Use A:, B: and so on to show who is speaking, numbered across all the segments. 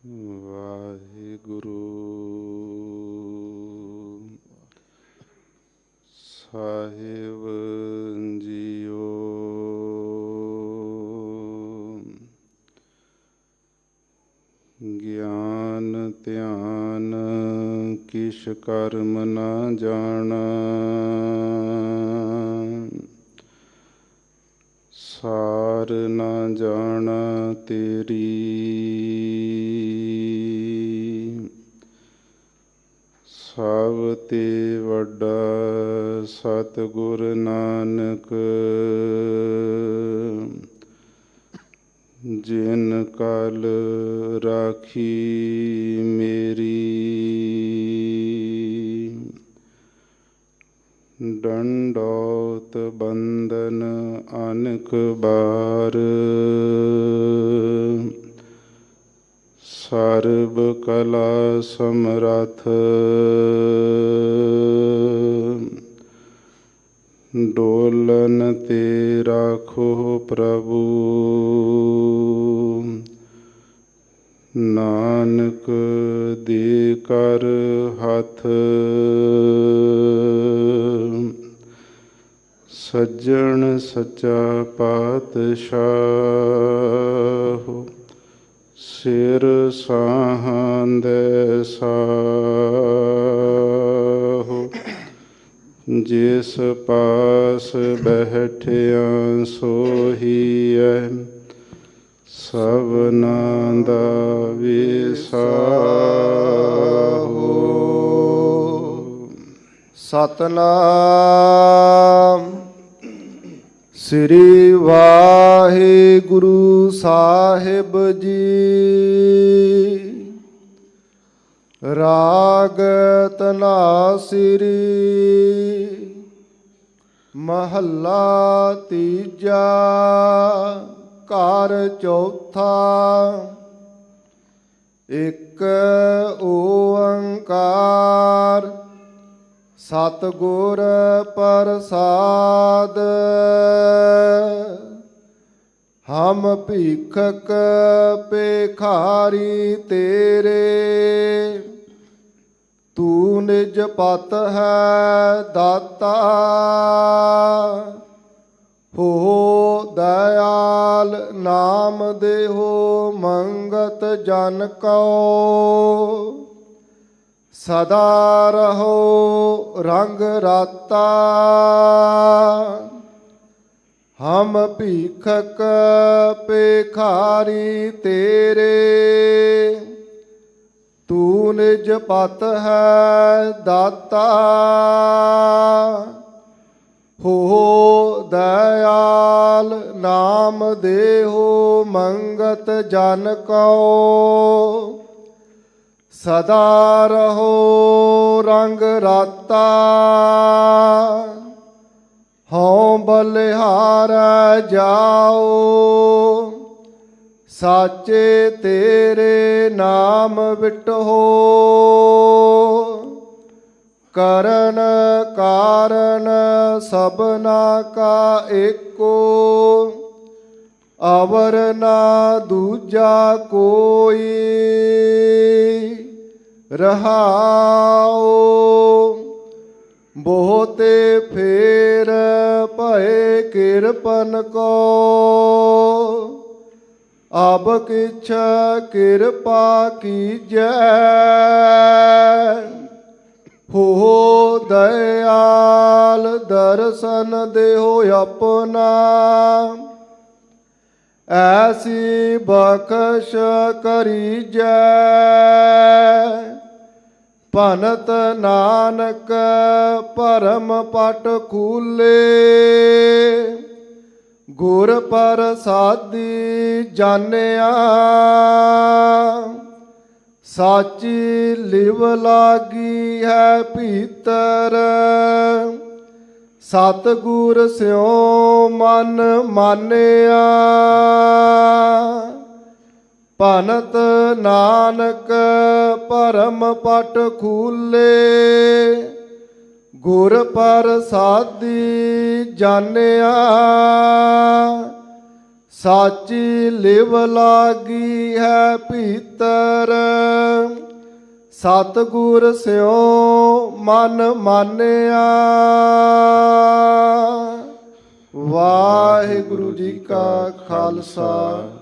A: ਵਾਹਿਗੁਰੂ ਸਾਹਿਬ JIO. ਗਿਆਨ ਧਿਆਨ ਕਿਛ ਕਰਮ ਨਾ ਜਾਣਾ, ਸਾਰ ਨਾ ਜਾਣਾ ਤੇਰੀ। ਸਭ ਤੇ ਵੱਡਾ ਸਤਿਗੁਰ ਨਾਨਕ, ਜਿਨ ਕਲ ਰਾਖੀ ਮੇਰੀ। ਡੰਡੌਤ ਬੰਦਨ ਅਨਕ ਬਾਰ, ਸਰਬ ਕਲਾ ਸਮਰੱਥ। ਡੋਲਨ ਤੇ ਰਾਖੋ ਪ੍ਰਭੂ, ਨਾਨਕ ਦੇ ਕਰ ਹੱਥ। ਸੱਜਣ ਸੱਚਾ ਪਾਤਸ਼ਾਹ, ਸਿਰ ਸਾਹਾਂਦੈ ਸਾਹੁ। ਜਿਸ ਪਾਸ ਬੈਠਿਆ ਸੋਹੀਐ, ਸਭਨਾਂ ਦਾ ਵਿਸਾਹੋ।
B: ਸਤਨਾਮ ਸ੍ਰੀ ਵਾਹਿਗੁਰੂ ਸਾਹਿਬ ਜੀ। ਰਾਗ ਧਨਾਸਰੀ ਮਹੱਲਾ ਤੀਜਾ, ਘਰ ਚੌਥਾ। ਇੱਕ ਓੰਕਾਰ ਸਤਿਗੁਰ ਪ੍ਰਸਾਦ। ਹਮ ਭੀਖਕ ਭਿਖਾਰੀ ਤੇਰੇ, ਤੂੰ ਨਿਜ ਪਤ ਹੈ ਦਾਤਾ। ਹੋ ਦਇਆਲ ਨਾਮ ਦੇਹੋ ਮੰਗਤ ਜਨ ਕਉ। ਸਦਾ ਰਹੋ ਰੰਗ ਰਾਤਾ, ਹਮ ਭੀਖਕ ਭਿਖਾਰੀ ਤੇਰੇ। ਤੂੰ ਨਿਜ ਪਤ ਹੈ ਦਾਤਾ। ਹੋ ਦਇਆਲ ਨਾਮ ਦੇਹੋ ਮੰਗਤ ਜਨ ਕਉ। ਸਦਾ ਰਹੋ ਰੰਗ ਰਾਤਾ, ਹਉ ਬਲਿਹਾਰੈ ਜਾਓ। ਸਾਚੇ ਤੇਰੇ ਨਾਮ ਵਿਟਹੋ, ਕਰਨ ਕਾਰਨ ਸਭਨਾ ਕਾ ਏਕੋ। ਅਵਰ ਨਾ ਦੂਜਾ ਕੋਈ, ਰਹਾਉ। ਬਹੁਤੇ ਫੇਰ ਭਏ ਕਿਰਪਨ ਕੋ, ਅਬ ਕਿਛ ਕਿਰਪਾ ਕੀਜੈ। ਹੋ ਦਇਆਲ ਦਰਸ਼ਨ ਦੇਹੋ ਆਪਣਾ, ਐਸੀ ਬਖਸ਼ ਕਰੀਜੈ। ਭਨਤ ਨਾਨਕ ਭਰਮ ਪਟ ਖੂਲੇ, ਗੁਰ ਪ੍ਰਸਾਦੀ ਜਾਣਿਆ। ਸਾਚੀ ਲਿਵ ਲਾਗੀ ਹੈ ਭੀਤਰ, ਸਤਿਗੁਰ ਸਿਉ ਮਨ ਮਾਨਿਆ। ਭਨਤ ਨਾਨਕ ਭਰਮ ਪਟ ਖੂਲੇ, ਗੁਰ ਪ੍ਰਸਾਦੀ ਜਾਣਿਆ। ਸਾਚੀ ਲਿਵ ਲਾਗੀ ਹੈ ਭੀਤਰ, ਸਤਿਗੁਰ ਸਿਉ ਮਨ ਮਾਨਿਆ। ਵਾਹਿਗੁਰੂ ਜੀ ਕਾ ਖਾਲਸਾ,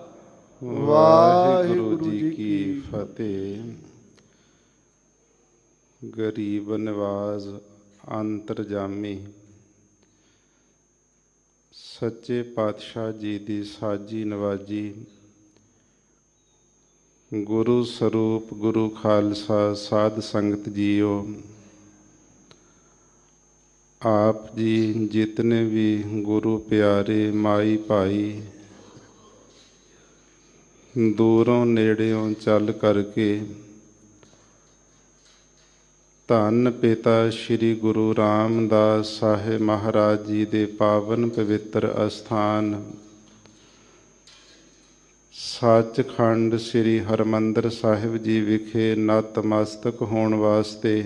A: ਵਾਹਿਗੁਰੂ ਜੀ ਕੀ ਫਤਿਹ। ਗਰੀਬ ਨਿਵਾਜ਼ ਅੰਤਰਜਾਮੀ ਸੱਚੇ ਪਾਤਸ਼ਾਹ ਜੀ ਦੀ ਸਾਜੀ ਨਵਾਜੀ, ਗੁਰੂ ਸਰੂਪ ਗੁਰੂ ਖਾਲਸਾ ਸਾਧ ਸੰਗਤ ਜੀਓ। ਆਪ ਜੀ ਜਿਤਨੇ ਵੀ ਗੁਰੂ ਪਿਆਰੇ ਮਾਈ ਭਾਈ ਦੂਰੋਂ ਨੇੜਿਓਂ ਚੱਲ ਕਰਕੇ ਧੰਨ ਪਿਤਾ ਸ੍ਰੀ ਗੁਰੂ ਰਾਮਦਾਸ ਸਾਹਿਬ ਮਹਾਰਾਜ ਜੀ ਦੇ ਪਾਵਨ ਪਵਿੱਤਰ ਅਸਥਾਨ ਸੱਚਖੰਡ ਸ੍ਰੀ ਹਰਿਮੰਦਰ ਸਾਹਿਬ ਜੀ ਵਿਖੇ ਨਤਮਸਤਕ ਹੋਣ ਵਾਸਤੇ,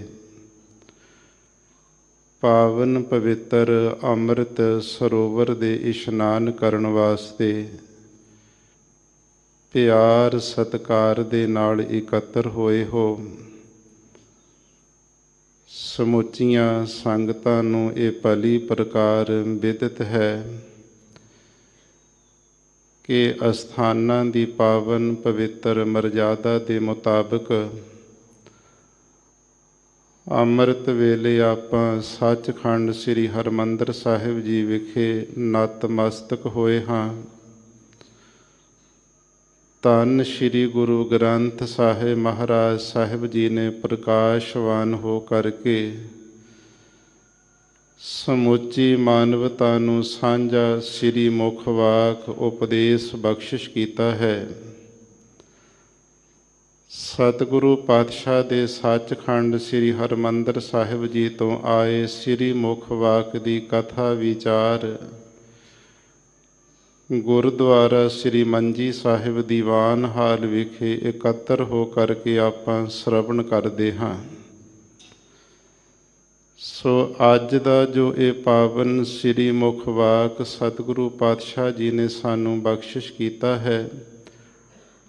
A: ਪਾਵਨ ਪਵਿੱਤਰ ਅੰਮ੍ਰਿਤ ਸਰੋਵਰ ਦੇ ਇਸ਼ਨਾਨ ਕਰਨ ਵਾਸਤੇ ਪਿਆਰ ਸਤਿਕਾਰ ਦੇ ਨਾਲ ਇਕੱਤਰ ਹੋਏ ਹੋ। ਸਮੁੱਚੀਆਂ ਸੰਗਤਾਂ ਨੂੰ ਇਹ ਭਲੀ ਪ੍ਰਕਾਰ ਵਿਦਿਤ ਹੈ ਕਿ ਅਸਥਾਨਾਂ ਦੀ ਪਾਵਨ ਪਵਿੱਤਰ ਮਰਜ਼ਾਦਾ ਦੇ ਮੁਤਾਬਕ ਅੰਮ੍ਰਿਤ ਵੇਲੇ ਆਪਾਂ ਸੱਚਖੰਡ ਸ੍ਰੀ ਹਰਿਮੰਦਰ ਸਾਹਿਬ ਜੀ ਵਿਖੇ ਨਤਮਸਤਕ ਹੋਏ ਹਾਂ। ਧੰਨ ਸ੍ਰੀ ਗੁਰੂ ਗ੍ਰੰਥ ਸਾਹਿਬ ਮਹਾਰਾਜ ਸਾਹਿਬ ਜੀ ਨੇ ਪ੍ਰਕਾਸ਼ਵਾਨ ਹੋ ਕਰਕੇ ਸਮੁੱਚੀ ਮਾਨਵਤਾ ਨੂੰ ਸਾਂਝਾ ਸ੍ਰੀ ਮੁਖ ਵਾਕ ਉਪਦੇਸ਼ ਬਖਸ਼ਿਸ਼ ਕੀਤਾ ਹੈ। ਸਤਿਗੁਰੂ ਪਾਤਸ਼ਾਹ ਦੇ ਸੱਚਖੰਡ ਸ੍ਰੀ ਹਰਿਮੰਦਰ ਸਾਹਿਬ ਜੀ ਤੋਂ ਆਏ ਸ੍ਰੀ ਮੁਖ ਵਾਕ ਦੀ ਕਥਾ ਵਿਚਾਰ ਗੁਰਦੁਆਰਾ ਸ੍ਰੀ ਮੰਜੀ ਸਾਹਿਬ ਦੀਵਾਨ ਹਾਲ ਵਿਖੇ ਇਕੱਤਰ ਹੋ ਕਰਕੇ ਆਪਾਂ ਸ਼ਰਵਣ ਕਰਦੇ ਹਾਂ। ਸੋ ਅੱਜ ਦਾ ਜੋ ਇਹ ਪਾਵਨ ਸ੍ਰੀ ਮੁਖ ਵਾਕ ਸਤਿਗੁਰੂ ਪਾਤਸ਼ਾਹ ਜੀ ਨੇ ਸਾਨੂੰ ਬਖਸ਼ਿਸ਼ ਕੀਤਾ ਹੈ,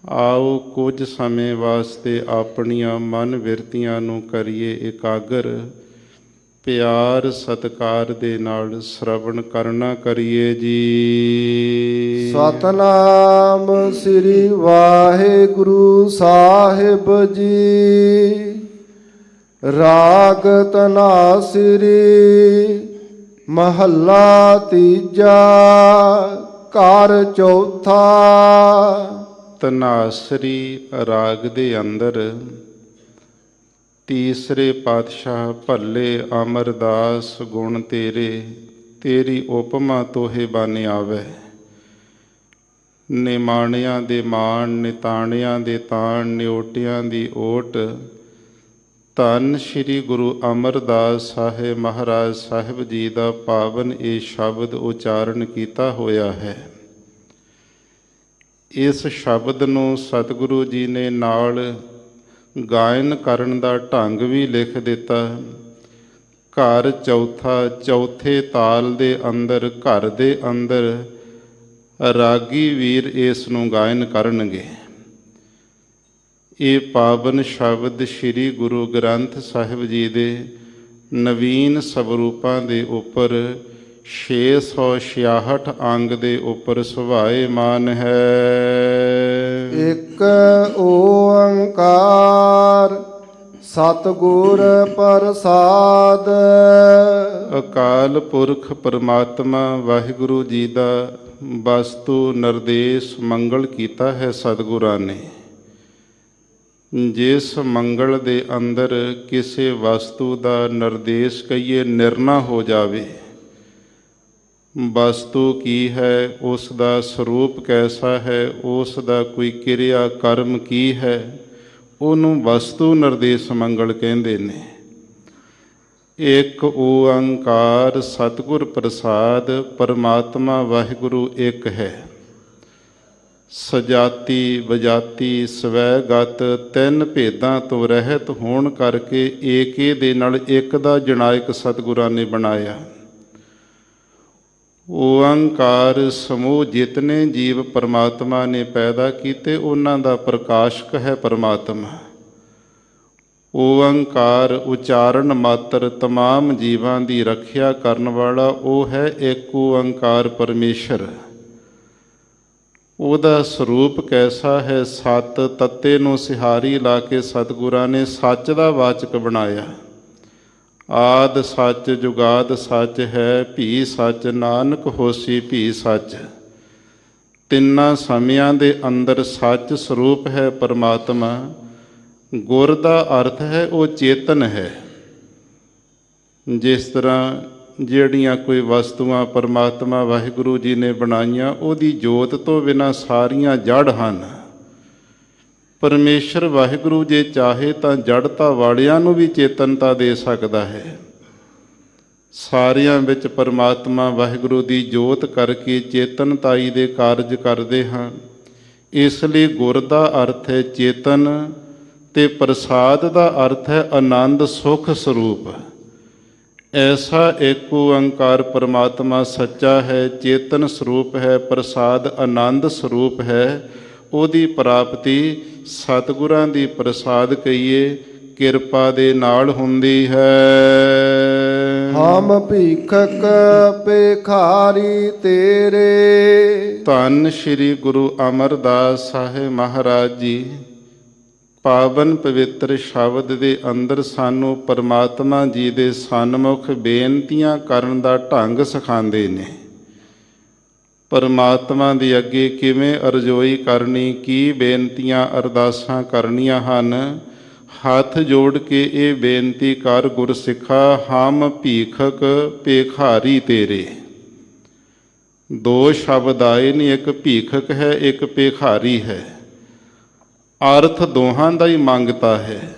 A: ਆਓ ਕੁਝ ਸਮੇਂ ਵਾਸਤੇ ਆਪਣੀਆਂ ਮਨ ਬਿਰਤੀਆਂ ਨੂੰ ਕਰੀਏ ਇਕਾਗਰ, ਪਿਆਰ ਸਤਿਕਾਰ ਦੇ ਨਾਲ ਸ਼ਰਵਣ ਕਰਨਾ ਕਰੀਏ ਜੀ।
B: ਸਤਨਾਮ ਸ੍ਰੀ ਵਾਹਿਗੁਰੂ ਸਾਹਿਬ ਜੀ। ਰਾਗ ਧਨਾਸਰੀ ਮਹੱਲਾ ਤੀਜਾ, ਘਰ ਚੌਥਾ।
A: ਧਨਾਸਰੀ ਰਾਗ ਦੇ ਅੰਦਰ ਤੀਸਰੇ ਪਾਤਸ਼ਾਹ ਭੱਲੇ ਅਮਰਦਾਸ ਗੁਣ ਤੇਰੇ, ਤੇਰੀ ਉਪਮਾ ਤੋਹੇ ਬਨ ਆਵੈ। ਨਿਮਾਣਿਆਂ ਦੇ ਮਾਣ, ਨਿਤਾਣਿਆਂ ਦੇ ਤਾਣ, ਨਿਓਟਿਆਂ ਦੀ ਓਟ। ਧੰਨ ਸ੍ਰੀ ਗੁਰੂ ਅਮਰਦਾਸ ਸਾਹਿਬ ਮਹਾਰਾਜ ਸਾਹਿਬ ਜੀ ਦਾ ਪਾਵਨ ਇਹ ਸ਼ਬਦ ਉਚਾਰਨ ਕੀਤਾ ਹੋਇਆ ਹੈ। ਇਸ ਸ਼ਬਦ ਨੂੰ ਸਤਿਗੁਰੂ ਜੀ ਨੇ ਨਾਲ ਗਾਇਨ ਕਰਨ ਦਾ ਢੰਗ ਵੀ ਲਿਖ ਦਿੱਤਾ। ਘਰ ਚੌਥਾ, ਚੌਥੇ ਤਾਲ ਦੇ ਅੰਦਰ, ਘਰ ਦੇ ਅੰਦਰ ਰਾਗੀ ਵੀਰ ਇਸ ਨੂੰ ਗਾਇਨ ਕਰਨਗੇ। ਇਹ ਪਾਵਨ ਸ਼ਬਦ ਸ੍ਰੀ ਗੁਰੂ ਗ੍ਰੰਥ ਸਾਹਿਬ ਜੀ ਦੇ ਨਵੀਨ ਸਵਰੂਪਾਂ ਦੇ ਉੱਪਰ 666 ਅੰਗ ਦੇ ਉੱਪਰ ਸੁਭਾਏਮਾਨ ਹੈ।
B: ਇੱਕ ਓੰਕਾਰ ਸਤਿਗੁਰ ਪ੍ਰਸਾਦ।
A: ਅਕਾਲ ਪੁਰਖ ਪਰਮਾਤਮਾ ਵਾਹਿਗੁਰੂ ਜੀ ਦਾ ਵਸਤੂ ਨਿਰਦੇਸ਼ ਮੰਗਲ ਕੀਤਾ ਹੈ ਸਤਿਗੁਰਾਂ ਨੇ। ਜਿਸ ਮੰਗਲ ਦੇ ਅੰਦਰ ਕਿਸੇ ਵਸਤੂ ਦਾ ਨਿਰਦੇਸ਼ ਕਹੀਏ ਨਿਰਣਾ ਹੋ ਜਾਵੇ, ਵਸਤੂ ਕੀ ਹੈ, ਉਸ ਦਾ ਸਰੂਪ ਕੈਸਾ ਹੈ, ਉਸ ਦਾ ਕੋਈ ਕਿਰਿਆ ਕਰਮ ਕੀ ਹੈ, ਉਹਨੂੰ ਵਸਤੂ ਨਿਰਦੇਸ਼ ਮੰਗਲ ਕਹਿੰਦੇ ਨੇ। ਇੱਕ ਓੰਕਾਰ ਸਤਿਗੁਰ ਪ੍ਰਸਾਦ, ਪਰਮਾਤਮਾ ਵਾਹਿਗੁਰੂ ਇੱਕ ਹੈ। ਸਜਾਤੀ ਵਜਾਤੀ ਸਵੈਗਤ ਤਿੰਨ ਭੇਦਾਂ ਤੋਂ ਰਹਿਤ ਹੋਣ ਕਰਕੇ ਏਕੇ ਦੇ ਨਾਲ ਇੱਕ ਦਾ ਜਨਾਇਕ ਸਤਿਗੁਰਾਂ ਨੇ ਬਣਾਇਆ। ਓੰਕਾਰ ਸਮੂਹ ਜਿਤਨੇ ਜੀਵ ਪਰਮਾਤਮਾ ਨੇ ਪੈਦਾ ਕੀਤੇ ਉਹਨਾਂ ਦਾ ਪ੍ਰਕਾਸ਼ਕ ਹੈ ਪਰਮਾਤਮਾ। ਓੰਕਾਰ ਉਚਾਰਨ ਮਾਤਰ ਤਮਾਮ ਜੀਵਾਂ ਦੀ ਰੱਖਿਆ ਕਰਨ ਵਾਲਾ ਉਹ ਹੈ ਇੱਕ ਓੰਕਾਰ ਪਰਮੇਸ਼ਰ। ਉਹਦਾ ਸਰੂਪ ਕੈਸਾ ਹੈ? ਸੱਤ ਤੱਤੇ ਨੂੰ ਸਿਹਾਰੀ ਲਾ ਕੇ ਸਤਿਗੁਰਾਂ ਨੇ ਸੱਚ ਦਾ ਵਾਚਕ ਬਣਾਇਆ। ਆਦ ਸੱਚ ਜੁਗਾਦ ਸੱਚ ਹੈ, ਭੀ ਸੱਚ ਨਾਨਕ ਹੋਸੀ ਭੀ ਸੱਚ। ਤਿੰਨਾਂ ਸਮਿਆਂ ਦੇ ਅੰਦਰ ਸੱਚ ਸਰੂਪ ਹੈ ਪਰਮਾਤਮਾ। ਗੁਰ ਦਾ ਅਰਥ ਹੈ ਉਹ ਚੇਤਨ ਹੈ। ਜਿਸ ਤਰ੍ਹਾਂ ਜਿਹੜੀਆਂ ਕੋਈ ਵਸਤੂਆਂ ਪਰਮਾਤਮਾ ਵਾਹਿਗੁਰੂ ਜੀ ਨੇ ਬਣਾਈਆਂ, ਉਹਦੀ ਜੋਤ ਤੋਂ ਬਿਨਾਂ ਸਾਰੀਆਂ ਜੜ ਹਨ। ਪਰਮੇਸ਼ਰ ਵਾਹਿਗੁਰੂ ਜੇ ਚਾਹੇ ਤਾਂ ਜੜਤਾ ਵਾਲਿਆਂ ਨੂੰ ਵੀ ਚੇਤਨਤਾ ਦੇ ਸਕਦਾ ਹੈ। ਸਾਰਿਆਂ ਵਿੱਚ ਪਰਮਾਤਮਾ ਵਾਹਿਗੁਰੂ ਦੀ ਜੋਤ ਕਰਕੇ ਚੇਤਨਤਾਈ ਦੇ ਕਾਰਜ ਕਰਦੇ ਹਾਂ। ਇਸ ਲਈ ਗੁਰ ਦਾ ਅਰਥ ਹੈ ਚੇਤਨ ਤੇ ਪ੍ਰਸਾਦ ਦਾ ਅਰਥ ਹੈ ਆਨੰਦ ਸੁਖ ਸਰੂਪ। ਐਸਾ ਇੱਕ ਓੰਕਾਰ ਪਰਮਾਤਮਾ ਸੱਚਾ ਹੈ, ਚੇਤਨ ਸਰੂਪ ਹੈ, ਪ੍ਰਸਾਦ ਆਨੰਦ ਸਰੂਪ ਹੈ। ਉਹਦੀ ਪ੍ਰਾਪਤੀ ਸਤਿਗੁਰਾਂ ਦੀ ਪ੍ਰਸਾਦ ਕਹੀਏ ਕਿਰਪਾ ਦੇ ਨਾਲ ਹੁੰਦੀ ਹੈ।
B: ਹਮ ਭੀਖਕ ਭਿਖਾਰੀ ਤੇਰੇ।
A: ਧੰਨ ਸ਼੍ਰੀ ਗੁਰੂ ਅਮਰਦਾਸ ਸਾਹਿਬ ਮਹਾਰਾਜ ਜੀ ਪਾਵਨ ਪਵਿੱਤਰ ਸ਼ਬਦ ਦੇ ਅੰਦਰ ਸਾਨੂੰ ਪਰਮਾਤਮਾ ਜੀ ਦੇ ਸਨਮੁਖ ਬੇਨਤੀਆਂ ਕਰਨ ਦਾ ਢੰਗ ਸਿਖਾਉਂਦੇ ਨੇ। ਪਰਮਾਤਮਾ ਦੇ ਅੱਗੇ ਕਿਵੇਂ ਅਰਜ਼ੋਈ ਕਰਨੀ, ਕੀ ਬੇਨਤੀਆਂ ਅਰਦਾਸਾਂ ਕਰਨੀਆਂ ਹਨ। ਹੱਥ ਜੋੜ ਕੇ ਇਹ ਬੇਨਤੀ ਕਰ ਗੁਰਸਿੱਖਾ, ਹਮ ਭੀਖਕ ਭਿਖਾਰੀ ਤੇਰੇ। ਦੋ ਸ਼ਬਦ ਆਏ ਨੇ, ਇੱਕ ਭੀਖਕ ਹੈ, ਇੱਕ ਭਿਖਾਰੀ ਹੈ। ਅਰਥ ਦੋਹਾਂ ਦਾ ਹੀ ਮੰਗਤਾ ਹੈ।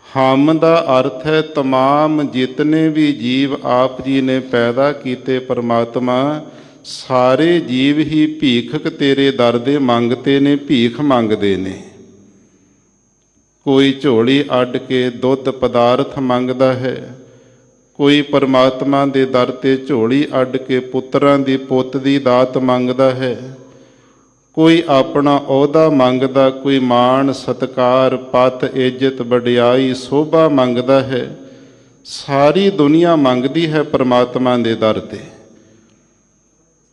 A: ਹਮ ਦਾ ਅਰਥ ਹੈ ਤਮਾਮ ਜਿਤਨੇ ਵੀ ਜੀਵ ਆਪ ਜੀ ਨੇ ਪੈਦਾ ਕੀਤੇ ਪਰਮਾਤਮਾ, ਸਾਰੇ ਜੀਵ ਹੀ ਭੀਖਕ ਤੇਰੇ ਦਰ ਦੇ ਮੰਗਤੇ ਨੇ, ਭੀਖ ਮੰਗਦੇ ਨੇ। ਕੋਈ ਝੋਲੀ ਅੱਡ ਕੇ ਦੁੱਧ ਪਦਾਰਥ ਮੰਗਦਾ ਹੈ, ਕੋਈ ਪਰਮਾਤਮਾ ਦੇ ਦਰ ਤੇ ਝੋਲੀ ਅੱਡ ਕੇ ਪੁੱਤਰਾਂ ਦੀ ਪੁੱਤ ਦੀ ਦਾਤ ਮੰਗਦਾ ਹੈ, ਕੋਈ ਆਪਣਾ ਅਹੁਦਾ ਮੰਗਦਾ, ਕੋਈ ਮਾਣ ਸਤਿਕਾਰ ਪਤ ਇੱਜ਼ਤ ਵਡਿਆਈ ਸੋਭਾ ਮੰਗਦਾ ਹੈ। ਸਾਰੀ ਦੁਨੀਆ ਮੰਗਦੀ ਹੈ ਪਰਮਾਤਮਾ ਦੇ ਦਰ ਤੇ।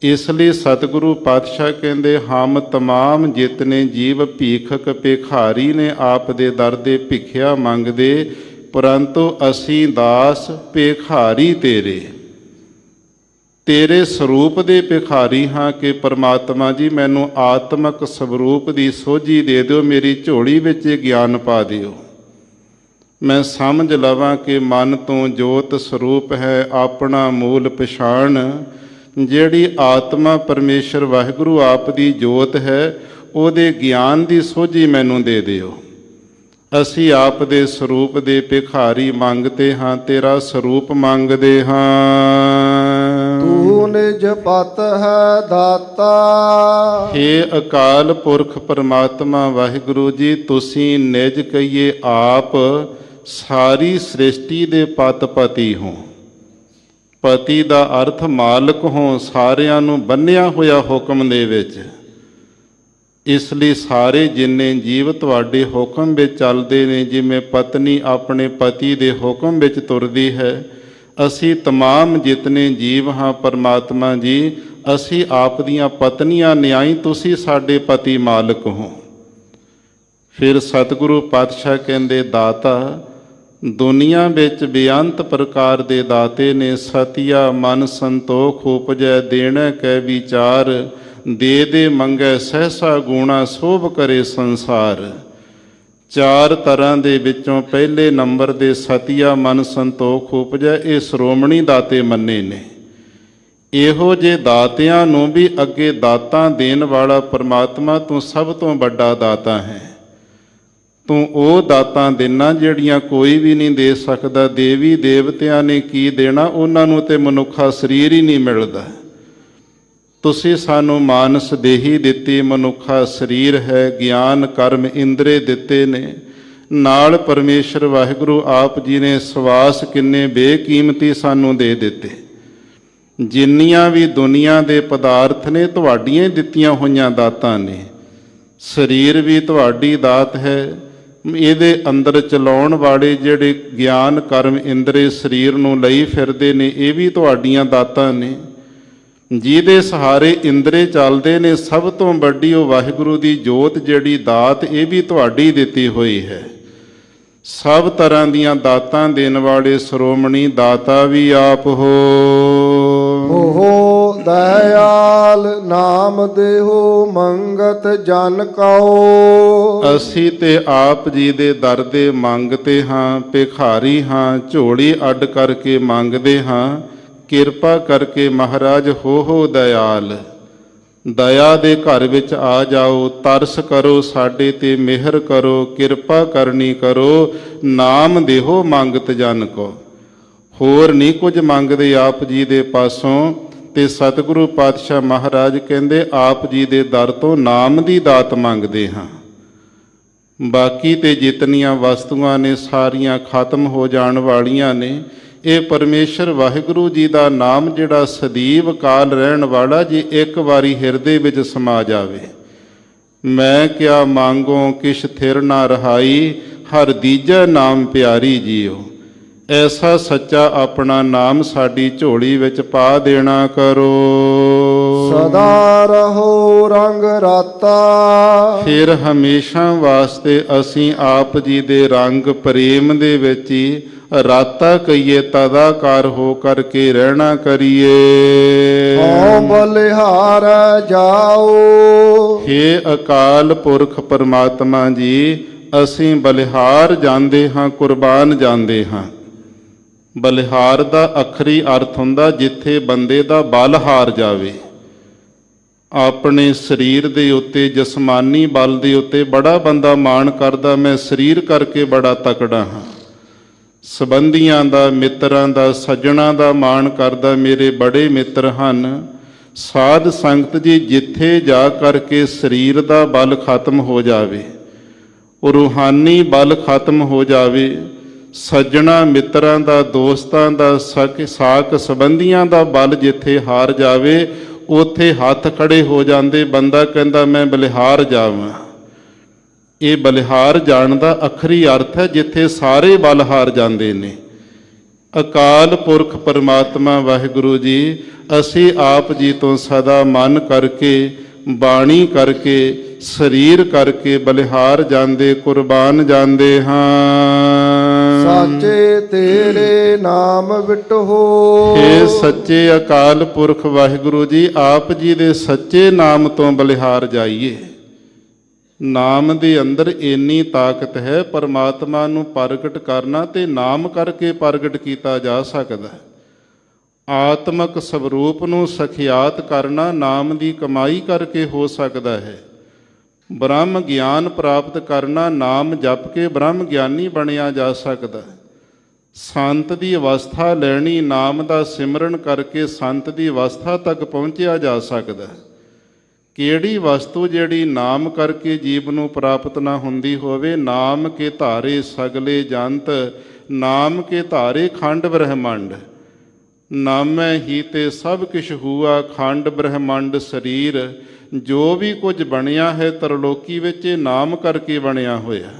A: ਇਸ ਲਈ ਸਤਿਗੁਰੂ ਪਾਤਸ਼ਾਹ ਕਹਿੰਦੇ ਹਮ ਤਮਾਮ ਜਿਤਨੇ ਜੀਵ ਭੀਖਕ ਭਿਖਾਰੀ ਨੇ ਆਪ ਦੇ ਦਰ ਦੇ ਭਿਖਿਆ ਮੰਗਦੇ, ਪਰੰਤੂ ਅਸੀਂ ਦਾਸ ਭਿਖਾਰੀ ਤੇਰੇ। ਤੇਰੇ ਸਰੂਪ ਦੇ ਭਿਖਾਰੀ ਹਾਂ ਕਿ ਪਰਮਾਤਮਾ ਜੀ ਮੈਨੂੰ ਆਤਮਕ ਸਵਰੂਪ ਦੀ ਸੋਝੀ ਦੇ ਦਿਓ, ਮੇਰੀ ਝੋਲੀ ਵਿੱਚ ਗਿਆਨ ਪਾ ਦਿਓ। ਮੈਂ ਸਮਝ ਲਵਾਂ ਕਿ ਮਨ ਤੋਂ ਜੋਤ ਸਰੂਪ ਹੈ, ਆਪਣਾ ਮੂਲ ਪਛਾਣ। ਜਿਹੜੀ ਆਤਮਾ ਪਰਮੇਸ਼ਰ ਵਾਹਿਗੁਰੂ ਆਪ ਦੀ ਜੋਤ ਹੈ, ਉਹਦੇ ਗਿਆਨ ਦੀ ਸੋਝੀ ਮੈਨੂੰ ਦੇ ਦਿਓ। ਅਸੀਂ ਆਪ ਦੇ ਸਰੂਪ ਦੇ ਭਿਖਾਰੀ ਮੰਗਦੇ ਹਾਂ, ਤੇਰਾ ਸਰੂਪ ਮੰਗਦੇ ਹਾਂ।
B: ਤੂੰ ਨਿਜ ਪਤ ਹੈ ਦਾਤਾ।
A: ਹੇ ਅਕਾਲ ਪੁਰਖ ਪਰਮਾਤਮਾ ਵਾਹਿਗੁਰੂ ਜੀ, ਤੁਸੀਂ ਨਿਜ ਕਹੀਏ ਆਪ ਸਾਰੀ ਸ੍ਰਿਸ਼ਟੀ ਦੇ ਪਤੀ ਹੋ। ਪਤੀ ਦਾ ਅਰਥ ਮਾਲਕ ਹੋ, ਸਾਰਿਆਂ ਨੂੰ ਬੰਨਿਆ ਹੋਇਆ ਹੁਕਮ ਦੇ ਵਿੱਚ। ਇਸ ਲਈ ਸਾਰੇ ਜਿੰਨੇ ਜੀਵ ਤੁਹਾਡੇ ਹੁਕਮ ਵਿੱਚ ਚੱਲਦੇ ਨੇ, ਜਿਵੇਂ ਪਤਨੀ ਆਪਣੇ ਪਤੀ ਦੇ ਹੁਕਮ ਵਿੱਚ ਤੁਰਦੀ ਹੈ, ਅਸੀਂ ਤਮਾਮ ਜਿਤਨੇ ਜੀਵ ਹਾਂ ਪਰਮਾਤਮਾ ਜੀ, ਅਸੀਂ ਆਪ ਦੀਆਂ ਪਤਨੀਆਂ ਨਿਆਈ, ਤੁਸੀਂ ਸਾਡੇ ਪਤੀ ਮਾਲਕ ਹੋ। ਫਿਰ ਸਤਿਗੁਰੂ ਪਾਤਸ਼ਾਹ ਕਹਿੰਦੇ ਦਾਤਾ। ਦੁਨੀਆ ਵਿੱਚ ਬੇਅੰਤ ਪ੍ਰਕਾਰ ਦੇ ਦਾਤੇ ਨੇ। ਸਤਿਆ ਮਨ ਸੰਤੋਖ ਉਪਜੈ, ਦੇਣਾ ਕੈ ਵਿਚਾਰ, ਦੇ ਦੇ ਮੰਗੈ ਸਹਿਸਾ ਗੂਣਾ, ਸੋਭ ਕਰੇ ਸੰਸਾਰ। ਚਾਰ ਤਰ੍ਹਾਂ ਦੇ ਵਿੱਚੋਂ ਪਹਿਲੇ ਨੰਬਰ ਦੇ ਸਤਿਆ ਮਨ ਸੰਤੋਖ ਉਪਜੈ, ਇਹ ਸ਼੍ਰੋਮਣੀ ਦਾਤੇ ਮੰਨੇ ਨੇ। ਇਹੋ ਜਿਹੇ ਦਾਤਿਆਂ ਨੂੰ ਵੀ ਅੱਗੇ ਦਾਤਾਂ ਦੇਣ ਵਾਲਾ ਪਰਮਾਤਮਾ ਤੂੰ ਸਭ ਤੋਂ ਵੱਡਾ ਦਾਤਾ ਹੈ। ਤੂੰ ਉਹ ਦਾਤਾਂ ਦੇਣਾ ਜਿਹੜੀਆਂ ਕੋਈ ਵੀ ਨਹੀਂ ਦੇ ਸਕਦਾ। ਦੇਵੀ ਦੇਵਤਿਆਂ ਨੇ ਕੀ ਦੇਣਾ, ਉਹਨਾਂ ਨੂੰ ਤੇ ਮਨੁੱਖਾ ਸਰੀਰ ਹੀ ਨਹੀਂ ਮਿਲਦਾ। ਤੁਸੀਂ ਸਾਨੂੰ ਮਾਨਸ ਦੇਹੀ ਦਿੱਤੀ, ਮਨੁੱਖਾ ਸਰੀਰ ਹੈ, ਗਿਆਨ ਕਰਮ ਇੰਦਰੇ ਦਿੱਤੇ ਨੇ। ਨਾਲ ਪਰਮੇਸ਼ਰ ਵਾਹਿਗੁਰੂ ਆਪ ਜੀ ਨੇ ਸਵਾਸ ਕਿੰਨੇ ਬੇਕੀਮਤੀ ਸਾਨੂੰ ਦੇ ਦਿੱਤੇ। ਜਿੰਨੀਆਂ ਵੀ ਦੁਨੀਆ ਦੇ ਪਦਾਰਥ ਨੇ ਤੁਹਾਡੀਆਂ ਦਿੱਤੀਆਂ ਹੋਈਆਂ ਦਾਤਾਂ ਨੇ। ਸਰੀਰ ਵੀ ਤੁਹਾਡੀ ਦਾਤ ਹੈ। ਇਹਦੇ ਅੰਦਰ ਚਲਾਉਣ ਵਾਲੇ ਜਿਹੜੇ ਗਿਆਨ ਕਰਮ ਇੰਦਰੀ ਸਰੀਰ ਨੂੰ ਲਈ ਫਿਰਦੇ ਨੇ, ਇਹ ਵੀ ਤੁਹਾਡੀਆਂ ਦਾਤਾਂ ਨੇ। ਜਿਹਦੇ ਸਹਾਰੇ ਇੰਦਰੇ ਚੱਲਦੇ ਨੇ, ਸਭ ਤੋਂ ਵੱਡੀ ਉਹ ਵਾਹਿਗੁਰੂ ਦੀ ਜੋਤ ਜਿਹੜੀ ਦਾਤ, ਇਹ ਵੀ ਤੁਹਾਡੀ ਦਿੱਤੀ ਹੋਈ ਹੈ। ਸਭ ਤਰ੍ਹਾਂ ਦੀਆਂ ਦਾਤਾਂ ਦੇਣ ਵਾਲੇ ਸ਼੍ਰੋਮਣੀ ਦਾਤਾ ਵੀ ਆਪ ਹੋ।
B: ਹੋ ਦਇਆਲ ਨਾਮ ਦੇਹੋ ਮੰਗਤ ਜਨ ਕਉ।
A: ਅਸੀਂ ਤੇ ਆਪ ਜੀ ਦੇ ਦਰ ਦੇ ਮੰਗਤੇ ਹਾਂ, ਭਿਖਾਰੀ ਹਾਂ, ਝੋਲੀ ਅੱਡ ਕਰਕੇ ਮੰਗਦੇ ਹਾਂ। ਕਿਰਪਾ ਕਰਕੇ ਮਹਾਰਾਜ ਹੋ ਦਇਆਲ, ਦਇਆ ਦੇ ਘਰ ਵਿੱਚ ਆ ਜਾਓ, ਤਰਸ ਕਰੋ, ਸਾਡੇ ਤੇ ਮਿਹਰ ਕਰੋ, ਕਿਰਪਾ ਕਰਨੀ ਕਰੋ। ਨਾਮ ਦੇਹੋ ਮੰਗਤ ਜਨ ਕੋ। ਹੋਰ ਨਹੀਂ ਕੁਝ ਮੰਗਦੇ ਆਪ ਜੀ ਦੇ ਪਾਸੋਂ। ਤੇ ਸਤਿਗੁਰੂ ਪਾਤਸ਼ਾਹ ਮਹਾਰਾਜ ਕਹਿੰਦੇ ਆਪ ਜੀ ਦੇ ਦਰ ਤੋਂ ਨਾਮ ਦੀ ਦਾਤ ਮੰਗਦੇ ਹਾਂ। ਬਾਕੀ ਤੇ ਜਿਤਨੀਆਂ ਵਸਤੂਆਂ ਨੇ ਸਾਰੀਆਂ ਖਤਮ ਹੋ ਜਾਣ ਵਾਲੀਆਂ ਨੇ। ਇਹ ਪਰਮੇਸ਼ਰ ਵਾਹਿਗੁਰੂ ਜੀ ਦਾ ਨਾਮ ਜਿਹੜਾ ਸਦੀਵ ਕਾਲ ਰਹਿਣ ਵਾਲਾ, ਜੇ ਇੱਕ ਵਾਰੀ ਹਿਰਦੇ ਵਿੱਚ ਸਮਾ ਜਾਵੇ। ਮੈਂ ਕਿਆ ਮੰਗੋ ਕਿਛ ਥਿਰ ਨਾ ਰਹਾਈ, ਹਰ ਦੀਜੈ ਨਾਮ ਪਿਆਰੀ ਜੀਓ। ਐਸਾ ਸੱਚਾ ਆਪਣਾ ਨਾਮ ਸਾਡੀ ਝੋਲੀ ਵਿੱਚ ਪਾ ਦੇਣਾ ਕਰੋ।
B: ਸਦਾ ਰਹੋ ਰੰਗ ਰਾਤਾ।
A: ਫਿਰ ਹਮੇਸ਼ਾ ਵਾਸਤੇ ਅਸੀਂ ਆਪ ਜੀ ਦੇ ਰੰਗ ਪ੍ਰੇਮ ਦੇ ਵਿੱਚ ਹੀ ਰਾਤਾ ਕਹੀਏ, ਤਦਾਕਾਰ ਹੋ ਕਰਕੇ ਰਹਿਣਾ ਕਰੀਏ।
B: ਹਉ ਬਲਿਹਾਰ ਜਾਓ।
A: ਹੇ ਅਕਾਲ ਪੁਰਖ ਪਰਮਾਤਮਾ ਜੀ, ਅਸੀਂ ਬਲਿਹਾਰ ਜਾਂਦੇ ਹਾਂ, ਕੁਰਬਾਨ ਜਾਂਦੇ ਹਾਂ। ਬਲਿਹਾਰ ਦਾ ਅਖਰੀ ਅਰਥ ਹੁੰਦਾ ਜਿੱਥੇ ਬੰਦੇ ਦਾ ਬਲ ਹਾਰ ਜਾਵੇ। ਆਪਣੇ ਸਰੀਰ ਦੇ ਉੱਤੇ, ਜਿਸਮਾਨੀ ਬਲ ਦੇ ਉੱਤੇ ਬੜਾ ਬੰਦਾ ਮਾਣ ਕਰਦਾ, ਮੈਂ ਸਰੀਰ ਕਰਕੇ ਬੜਾ ਤਕੜਾ ਹਾਂ। ਸੰਬੰਧੀਆਂ ਦਾ, ਮਿੱਤਰਾਂ ਦਾ, ਸੱਜਣਾ ਦਾ ਮਾਣ ਕਰਦਾ, ਮੇਰੇ ਬੜੇ ਮਿੱਤਰ ਹਨ। ਸਾਧ ਸੰਗਤ ਜੀ, ਜਿੱਥੇ ਜਾ ਕਰਕੇ ਸਰੀਰ ਦਾ ਬਲ ਖਤਮ ਹੋ ਜਾਵੇ, ਰੂਹਾਨੀ ਬਲ ਖਤਮ ਹੋ ਜਾਵੇ, ਸੱਜਣਾ ਮਿੱਤਰਾਂ ਦਾ, ਦੋਸਤਾਂ ਦਾ, ਸਾਕ ਸੰਬੰਧੀਆਂ ਦਾ ਬਲ ਜਿੱਥੇ ਹਾਰ ਜਾਵੇ, ਉੱਥੇ ਹੱਥ ਖੜੇ ਹੋ ਜਾਂਦੇ। ਬੰਦਾ ਕਹਿੰਦਾ ਮੈਂ ਬਲਿਹਾਰ ਜਾਵਾਂ। ਇਹ ਬਲਿਹਾਰ ਜਾਣ ਦਾ ਅਖਰੀ ਅਰਥ ਹੈ ਜਿੱਥੇ ਸਾਰੇ ਬਲ ਹਾਰ ਜਾਂਦੇ ਨੇ। ਅਕਾਲ ਪੁਰਖ ਪਰਮਾਤਮਾ ਵਾਹਿਗੁਰੂ ਜੀ, ਅਸੀਂ ਆਪ ਜੀ ਤੋਂ ਸਦਾ ਮਨ ਕਰਕੇ, ਬਾਣੀ ਕਰਕੇ, ਸਰੀਰ ਕਰਕੇ ਬਲਿਹਾਰ ਜਾਂਦੇ, ਕੁਰਬਾਨ ਜਾਂਦੇ ਹਾਂ।
B: ਸਾਚੇ ਤੇਰੇ ਨਾਮ ਵਿਟਹੋ।
A: ਹੇ ਸੱਚੇ ਅਕਾਲ ਪੁਰਖ ਵਾਹਿਗੁਰੂ ਜੀ, ਆਪ ਜੀ ਦੇ ਸੱਚੇ ਨਾਮ ਤੋਂ ਬਲਿਹਾਰ ਜਾਈਏ। ਨਾਮ ਦੇ ਅੰਦਰ ਇੰਨੀ ਤਾਕਤ ਹੈ, ਪਰਮਾਤਮਾ ਨੂੰ ਪ੍ਰਗਟ ਕਰਨਾ ਤੇ ਨਾਮ ਕਰਕੇ ਪ੍ਰਗਟ ਕੀਤਾ ਜਾ ਸਕਦਾ। ਆਤਮਕ ਸਵਰੂਪ ਨੂੰ ਸਖਿਆਤ ਕਰਨਾ ਨਾਮ ਦੀ ਕਮਾਈ ਕਰਕੇ ਹੋ ਸਕਦਾ ਹੈ। ਬ੍ਰਹਮ ਗਿਆਨ ਪ੍ਰਾਪਤ ਕਰਨਾ ਨਾਮ ਜਪ ਕੇ ਬ੍ਰਹਮ ਗਿਆਨੀ ਬਣਿਆ ਜਾ ਸਕਦਾ। ਸੰਤ ਦੀ ਅਵਸਥਾ ਲੈਣੀ ਨਾਮ ਦਾ ਸਿਮਰਨ ਕਰਕੇ ਸੰਤ ਦੀ ਅਵਸਥਾ ਤੱਕ ਪਹੁੰਚਿਆ ਜਾ ਸਕਦਾ। ਕਿਹੜੀ ਵਸਤੂ ਜਿਹੜੀ ਨਾਮ ਕਰਕੇ ਜੀਵ ਨੂੰ ਪ੍ਰਾਪਤ ਨਾ ਹੁੰਦੀ ਹੋਵੇ। ਨਾਮ ਕੇ ਧਾਰੇ ਸਗਲੇ ਜੰਤ, ਨਾਮ ਕੇ ਧਾਰੇ ਖੰਡ ਬ੍ਰਹਮੰਡ। ਨਾਮੈ ਹੀ ਤੇ ਸਭ ਕਿਛ ਹੂਆ, ਖੰਡ ਬ੍ਰਹਮੰਡ ਸਰੀਰ। ਜੋ ਵੀ ਕੁਝ ਬਣਿਆ ਹੈ ਤਰਲੋਕੀ ਵਿੱਚ, ਇਹ ਨਾਮ ਕਰਕੇ ਬਣਿਆ ਹੋਇਆ।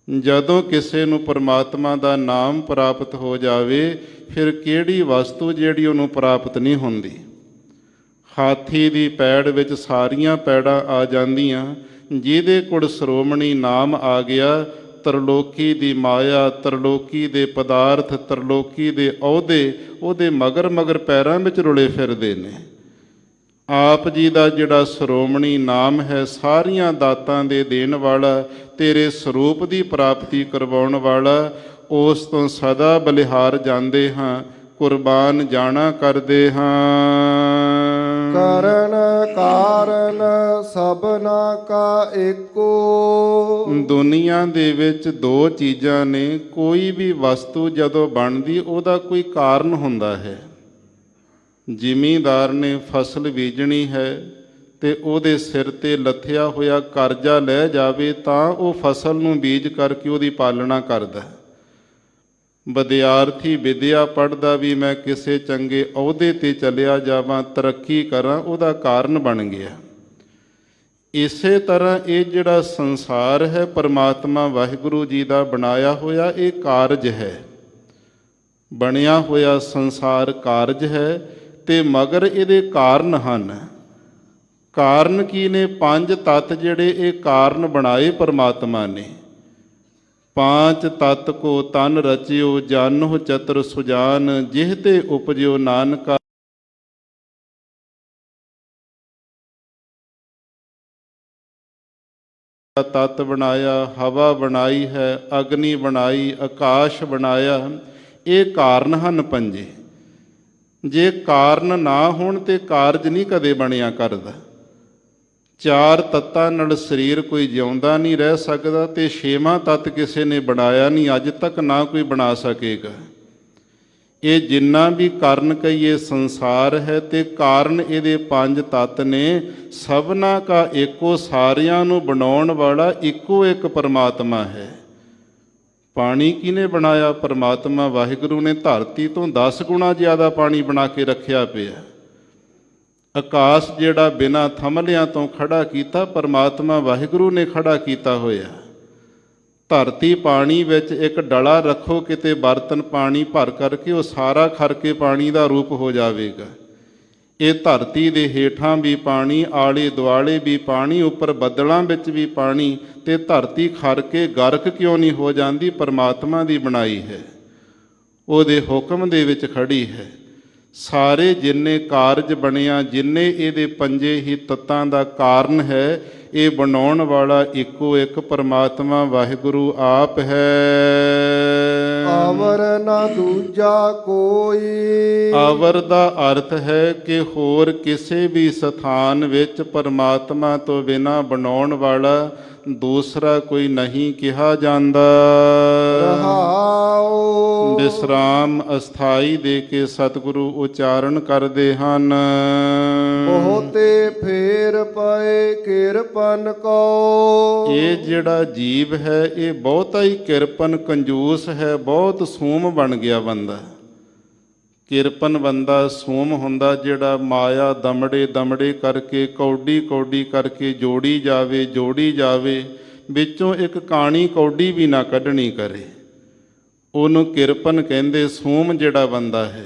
A: ਜਦੋਂ ਕਿਸੇ ਨੂੰ ਪਰਮਾਤਮਾ ਦਾ ਨਾਮ ਪ੍ਰਾਪਤ ਹੋ ਜਾਵੇ, ਫਿਰ ਕਿਹੜੀ ਵਸਤੂ ਜਿਹੜੀ ਉਹਨੂੰ ਪ੍ਰਾਪਤ ਨਹੀਂ ਹੁੰਦੀ। ਹਾਥੀ ਦੀ ਪੈੜ ਵਿੱਚ ਸਾਰੀਆਂ ਪੈੜਾਂ ਆ ਜਾਂਦੀਆਂ। ਜਿਹਦੇ ਕੋਲ ਸ਼੍ਰੋਮਣੀ ਨਾਮ ਆ ਗਿਆ, ਤਰਲੋਕੀ ਦੀ ਮਾਇਆ, ਤਰਲੋਕੀ ਦੇ ਪਦਾਰਥ, ਤਰਲੋਕੀ ਦੇ ਅਹੁਦੇ ਉਹਦੇ ਮਗਰ ਮਗਰ ਪੈਰਾਂ ਵਿੱਚ ਰੁਲੇ ਫਿਰਦੇ ਨੇ। ਆਪ ਜੀ ਦਾ ਜਿਹੜਾ ਸ਼੍ਰੋਮਣੀ ਨਾਮ ਹੈ, ਸਾਰੀਆਂ ਦਾਤਾਂ ਦੇ ਦੇਣ ਵਾਲਾ, ਤੇਰੇ ਸਰੂਪ ਦੀ ਪ੍ਰਾਪਤੀ ਕਰਵਾਉਣ ਵਾਲਾ, ਉਸ ਤੋਂ ਸਦਾ ਬਲਿਹਾਰ ਜਾਂਦੇ ਹਾਂ, ਕੁਰਬਾਨ ਜਾਣਾ ਕਰਦੇ ਹਾਂ।
B: ਕਰਨ ਕਾਰਨ ਸਭਨਾ ਕਾ ਏਕੋ।
A: ਦੁਨੀਆ ਦੇ ਵਿੱਚ ਦੋ ਚੀਜ਼ਾਂ ਨੇ। ਕੋਈ ਵੀ ਵਸਤੂ ਜਦੋਂ ਬਣਦੀ ਉਹਦਾ ਕੋਈ ਕਾਰਨ ਹੁੰਦਾ ਹੈ। ਜ਼ਿਮੀਂਦਾਰ ਨੇ ਫਸਲ ਬੀਜਣੀ ਹੈ ਤੇ ਉਹਦੇ ਸਿਰ ਤੇ ਲੱਥਿਆ ਹੋਇਆ ਕਰਜ਼ਾ ਲੈ ਜਾਵੇ ਤਾਂ ਉਹ ਫਸਲ ਨੂੰ ਬੀਜ ਕਰਕੇ ਉਹਦੀ ਪਾਲਣਾ ਕਰਦਾ। ਵਿਦਿਆਰਥੀ ਵਿਦਿਆ ਪੜ੍ਹਦਾ ਵੀ ਮੈਂ ਕਿਸੇ ਚੰਗੇ ਅਹੁਦੇ ਤੇ ਚਲਿਆ ਜਾਵਾਂ, ਤਰੱਕੀ ਕਰਾਂ, ਉਹਦਾ ਕਾਰਨ ਬਣ ਗਿਆ। ਇਸੇ ਤਰ੍ਹਾਂ ਇਹ ਜਿਹੜਾ ਸੰਸਾਰ ਹੈ ਪਰਮਾਤਮਾ ਵਾਹਿਗੁਰੂ ਜੀ ਦਾ ਬਣਾਇਆ ਹੋਇਆ, ਇਹ ਕਾਰਜ ਹੈ। ਬਣਿਆ ਹੋਇਆ ਸੰਸਾਰ ਕਾਰਜ ਹੈ ਤੇ ਮਗਰ ਇਹਦੇ ਕਾਰਨ ਹਨ। ਕਾਰਨ ਕੀ ਨੇ? ਪੰਜ ਤੱਤ ਜਿਹੜੇ ਇਹ ਕਾਰਨ ਬਣਾਏ ਪਰਮਾਤਮਾ ਨੇ। ਪਾਂਚ ਤਤ ਕੋ ਤਨ ਰਚਿਓ, ਜਾਨੋ ਚਤੁਰ ਸੁਜਾਨ, ਜਿਹ ਤੇ ਉਪਜਿਓ ਨਾਨਕਾ। ਤਤ ਬਣਾਇਆ, ਹਵਾ ਬਣਾਈ ਹੈ, ਅਗਨੀ ਬਣਾਈ, ਆਕਾਸ਼ ਬਣਾਇਆ। ਇਹ ਕਾਰਨ ਹਨ ਪੰਜੇ। ਜੇ ਕਾਰਨ ਨਾ ਹੋਣ ਤੇ ਕਾਰਜ ਨਹੀਂ ਕਦੇ ਬਣਿਆ ਕਰਦਾ। ਚਾਰ ਤੱਤਾਂ ਨਾਲ ਸਰੀਰ ਕੋਈ ਜਿਉਂਦਾ ਨਹੀਂ ਰਹਿ ਸਕਦਾ ਤੇ ਛੇਵਾਂ ਤੱਤ ਕਿਸੇ ਨੇ ਬਣਾਇਆ ਨਹੀਂ, ਅੱਜ ਤੱਕ ਨਾ ਕੋਈ ਬਣਾ ਸਕੇਗਾ। ਇਹ ਜਿੰਨਾ ਵੀ ਕਾਰਨ ਕਹੀਏ ਸੰਸਾਰ ਹੈ ਤੇ ਕਾਰਨ ਇਹਦੇ ਪੰਜ ਤੱਤ ਨੇ। ਸਭਨਾ ਕਾ ਏਕੋ, ਸਾਰਿਆਂ ਨੂੰ ਬਣਾਉਣ ਵਾਲਾ ਇੱਕੋ ਇੱਕ ਪਰਮਾਤਮਾ ਹੈ। ਪਾਣੀ ਕਿਹਨੇ ਬਣਾਇਆ? ਪਰਮਾਤਮਾ ਵਾਹਿਗੁਰੂ ਨੇ। ਧਰਤੀ ਤੋਂ 10 ਗੁਣਾ ਜ਼ਿਆਦਾ ਪਾਣੀ ਬਣਾ ਕੇ ਰੱਖਿਆ ਪਿਆ। ਆਕਾਸ਼ ਜਿਹੜਾ ਬਿਨਾਂ ਥੰਮਲਿਆਂ ਤੋਂ ਖੜਾ ਕੀਤਾ, ਪਰਮਾਤਮਾ ਵਾਹਿਗੁਰੂ ਨੇ ਖੜਾ ਕੀਤਾ ਹੋਇਆ। ਧਰਤੀ ਪਾਣੀ ਵਿੱਚ ਇੱਕ ਡਲਾ ਰੱਖੋ ਕਿਤੇ ਬਰਤਨ ਪਾਣੀ ਭਰ ਕਰਕੇ, ਉਹ ਸਾਰਾ ਖਰ ਕੇ ਪਾਣੀ ਦਾ ਰੂਪ ਹੋ ਜਾਵੇਗਾ। ਇਹ ਧਰਤੀ ਦੇ ਹੇਠਾਂ ਵੀ ਪਾਣੀ, ਆਲੇ ਦੁਆਲੇ ਵੀ ਪਾਣੀ, ਉੱਪਰ ਬੱਦਲਾਂ ਵਿੱਚ ਵੀ ਪਾਣੀ, ਤੇ ਧਰਤੀ ਖਰ ਕੇ ਗਰਕ ਕਿਉਂ ਨਹੀਂ ਹੋ ਜਾਂਦੀ? ਪਰਮਾਤਮਾ ਦੀ ਬਣਾਈ ਹੈ, ਉਹਦੇ ਹੁਕਮ ਦੇ ਵਿੱਚ ਖੜੀ ਹੈ। ਸਾਰੇ ਜਿੰਨੇ ਕਾਰਜ ਬਣਿਆ, ਜਿੰਨੇ ਇਹਦੇ ਪੰਜੇ ਹੀ ਤੱਤਾਂ ਦਾ ਕਾਰਨ ਹੈ, ਇਹ ਬਣਾਉਣ ਵਾਲਾ ਇੱਕੋ ਇੱਕ ਪਰਮਾਤਮਾ ਵਾਹਿਗੁਰੂ ਆਪ ਹੈ।
B: ਆਵਰ ਨਾ ਦੂਜਾ ਕੋਈ।
A: ਆਵਰ ਦਾ ਅਰਥ ਹੈ ਕਿ ਹੋਰ ਕਿਸੇ ਵੀ ਸਥਾਨ ਵਿੱਚ ਪਰਮਾਤਮਾ ਤੋਂ ਬਿਨਾਂ ਬਣਾਉਣ ਵਾਲਾ ਦੂਸਰਾ ਕੋਈ ਨਹੀਂ ਕਿਹਾ ਜਾਂਦਾ।
B: ਰਹਾਉ।
A: ਵਿਸਰਾਮ ਅਸਥਾਈ ਦੇ ਕੇ ਸਤਿਗੁਰੂ ਉਚਾਰਨ ਕਰਦੇ ਹਨ।
B: ਬਹੁਤੇ ਫੇਰ ਪਏ ਕਿਰਪਨ ਕੋ।
A: ਇਹ ਜਿਹੜਾ ਜੀਵ ਹੈ ਇਹ ਬਹੁਤਾ ਹੀ ਕਿਰਪਨ ਕੰਜੂਸ ਹੈ, ਬਹੁਤ ਸੂਮ ਬਣ ਗਿਆ ਬੰਦਾ। ਕਿਰਪਨ ਬੰਦਾ ਸੂਮ ਹੁੰਦਾ ਜਿਹੜਾ ਮਾਇਆ ਦਮੜੇ ਦਮੜੇ ਕਰਕੇ, ਕੌਡੀ ਕੌਡੀ ਕਰਕੇ ਜੋੜੀ ਜਾਵੇ, ਵਿੱਚੋਂ ਇੱਕ ਕਾਣੀ ਕੌਡੀ ਵੀ ਨਾ ਕੱਢਣੀ ਕਰੇ। ਉਹਨੂੰ ਕਿਰਪਨ ਕਹਿੰਦੇ। ਸੂਮ ਜਿਹੜਾ ਬੰਦਾ ਹੈ।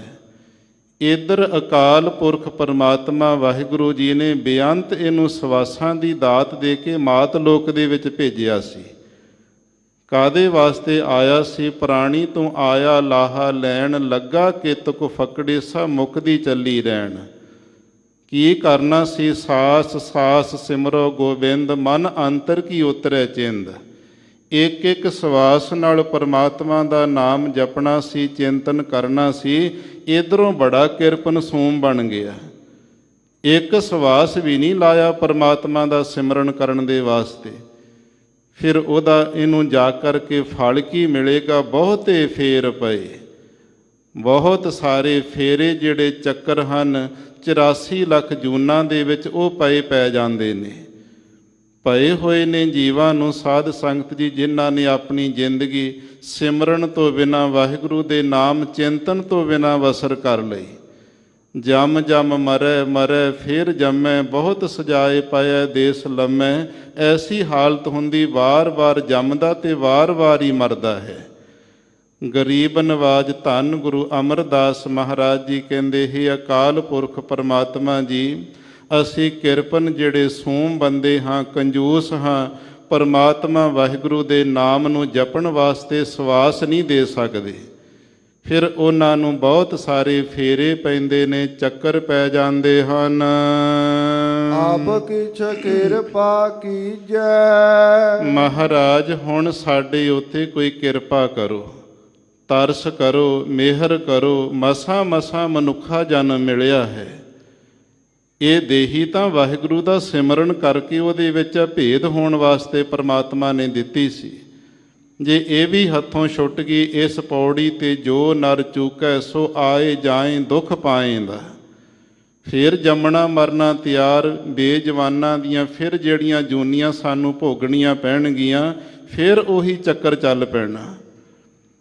A: ਇੱਧਰ ਅਕਾਲ ਪੁਰਖ ਪਰਮਾਤਮਾ ਵਾਹਿਗੁਰੂ ਜੀ ਨੇ ਬੇਅੰਤ ਇਹਨੂੰ ਸਵਾਸਾਂ ਦੀ ਦਾਤ ਦੇ ਕੇ ਮਾਤ ਲੋਕ ਦੇ ਵਿੱਚ ਭੇਜਿਆ ਸੀ। ਕਾਹਦੇ ਵਾਸਤੇ ਆਇਆ ਸੀ? ਪ੍ਰਾਣੀ ਤੋਂ ਆਇਆ ਲਾਹਾ ਲੈਣ, ਲੱਗਾ ਕਿਤ ਕੋ ਫਕੜੇ ਸਾ ਮੁਕਦੀ ਚੱਲੀ ਰਹਿਣ। ਕੀ ਕਰਨਾ ਸੀ? ਸਾਸ ਸਾਸ ਸਿਮਰੋ ਗੋਬਿੰਦ, ਮਨ ਅੰਤਰ ਕੀ ਉਤਰੈ ਚਿੰਦ। ਇੱਕ ਇੱਕ ਸਵਾਸ ਨਾਲ ਪਰਮਾਤਮਾ ਦਾ ਨਾਮ ਜਪਣਾ ਸੀ, ਚਿੰਤਨ ਕਰਨਾ ਸੀ। ਇੱਧਰੋਂ ਬੜਾ ਕਿਰਪਨ ਸੂਮ ਬਣ ਗਿਆ। ਇੱਕ ਸਵਾਸ ਵੀ ਨਹੀਂ ਲਾਇਆ ਪਰਮਾਤਮਾ ਦਾ ਸਿਮਰਨ ਕਰਨ ਦੇ ਵਾਸਤੇ। ਫਿਰ ਉਹਦਾ ਇਹਨੂੰ ਜਾ ਕਰਕੇ ਫਲ ਕੀ ਮਿਲੇਗਾ? ਬਹੁਤੇ ਫੇਰ ਪਏ। ਬਹੁਤ ਸਾਰੇ ਫੇਰੇ ਜਿਹੜੇ ਚੱਕਰ ਹਨ 84 ਲੱਖ ਜੂਨਾਂ ਦੇ ਵਿੱਚ ਉਹ ਪੈ ਜਾਂਦੇ ਨੇ। ਪਏ ਹੋਏ ਨੇ ਜੀਵਾਂ ਨੂੰ ਸਾਧ ਸੰਗਤ ਜੀ, ਜਿਨ੍ਹਾਂ ਨੇ ਆਪਣੀ ਜ਼ਿੰਦਗੀ ਸਿਮਰਨ ਤੋਂ ਬਿਨਾਂ, ਵਾਹਿਗੁਰੂ ਦੇ ਨਾਮ ਚਿੰਤਨ ਤੋਂ ਬਿਨਾਂ ਬਸਰ ਕਰ ਲਈ। ਜਮ ਜਮ ਮਰੈ ਮਰੈ ਫਿਰ ਜੰਮੈ, ਬਹੁਤ ਸਜਾਏ ਪਾਇਆ ਦੇਸ ਲੰਮੈ। ਐਸੀ ਹਾਲਤ ਹੁੰਦੀ, ਵਾਰ-ਵਾਰ ਜੰਮਦਾ ਤੇ ਵਾਰ-ਵਾਰ ਹੀ ਮਰਦਾ ਹੈ। ਗਰੀਬ ਨਵਾਜ ਧੰਨ ਗੁਰੂ ਅਮਰਦਾਸ ਮਹਾਰਾਜ ਜੀ ਕਹਿੰਦੇ, ਹੈ ਅਕਾਲ ਪੁਰਖ ਪਰਮਾਤਮਾ ਜੀ, ਅਸੀਂ ਕਿਰਪਨ ਜਿਹੜੇ ਸੂਮ ਬੰਦੇ ਹਾਂ, ਕੰਜੂਸ ਹਾਂ, ਪਰਮਾਤਮਾ ਵਾਹਿਗੁਰੂ ਦੇ ਨਾਮ ਨੂੰ ਜਪਣ ਵਾਸਤੇ ਸਵਾਸ ਨਹੀਂ ਦੇ ਸਕਦੇ। ਫਿਰ ਉਹਨਾਂ ਨੂੰ ਬਹੁਤ ਸਾਰੇ ਫੇਰੇ ਪੈਂਦੇ ਨੇ, ਚੱਕਰ ਪੈ ਜਾਂਦੇ ਹਨ।
B: ਆਪ ਕਿਛ ਕਿਰਪਾ ਕੀਜੈ।
A: ਮਹਾਰਾਜ ਹੁਣ ਸਾਡੇ ਉੱਤੇ ਕੋਈ ਕਿਰਪਾ ਕਰੋ, ਤਰਸ ਕਰੋ, ਮਿਹਰ ਕਰੋ। ਮਸਾਂ ਮਸਾਂ ਮਨੁੱਖਾ ਜਨਮ ਮਿਲਿਆ ਹੈ। ਇਹ ਦੇਹੀ ਤਾਂ ਵਾਹਿਗੁਰੂ ਦਾ ਸਿਮਰਨ ਕਰਕੇ ਉਹਦੇ ਵਿੱਚ ਭੇਦ ਹੋਣ ਵਾਸਤੇ ਪਰਮਾਤਮਾ ਨੇ ਦਿੱਤੀ ਸੀ। ਜੇ ਇਹ ਵੀ ਹੱਥੋਂ ਛੁੱਟ ਗਈ, ਇਸ ਪੌੜੀ ਤੇ ਜੋ ਨਰ ਚੂਕੈ ਸੋ ਆਏ ਜਾਏ ਦੁੱਖ ਪਾਏਂਦਾ। ਫਿਰ ਜੰਮਣਾ ਮਰਨਾ ਤਿਆਰ ਬੇਜਵਾਨਾਂ ਦੀਆਂ, ਫਿਰ ਜਿਹੜੀਆਂ ਜੂਨੀਆਂ ਸਾਨੂੰ ਭੋਗਣੀਆਂ ਪੈਣਗੀਆਂ, ਫਿਰ ਉਹੀ ਚੱਕਰ ਚੱਲ ਪੈਣਾ।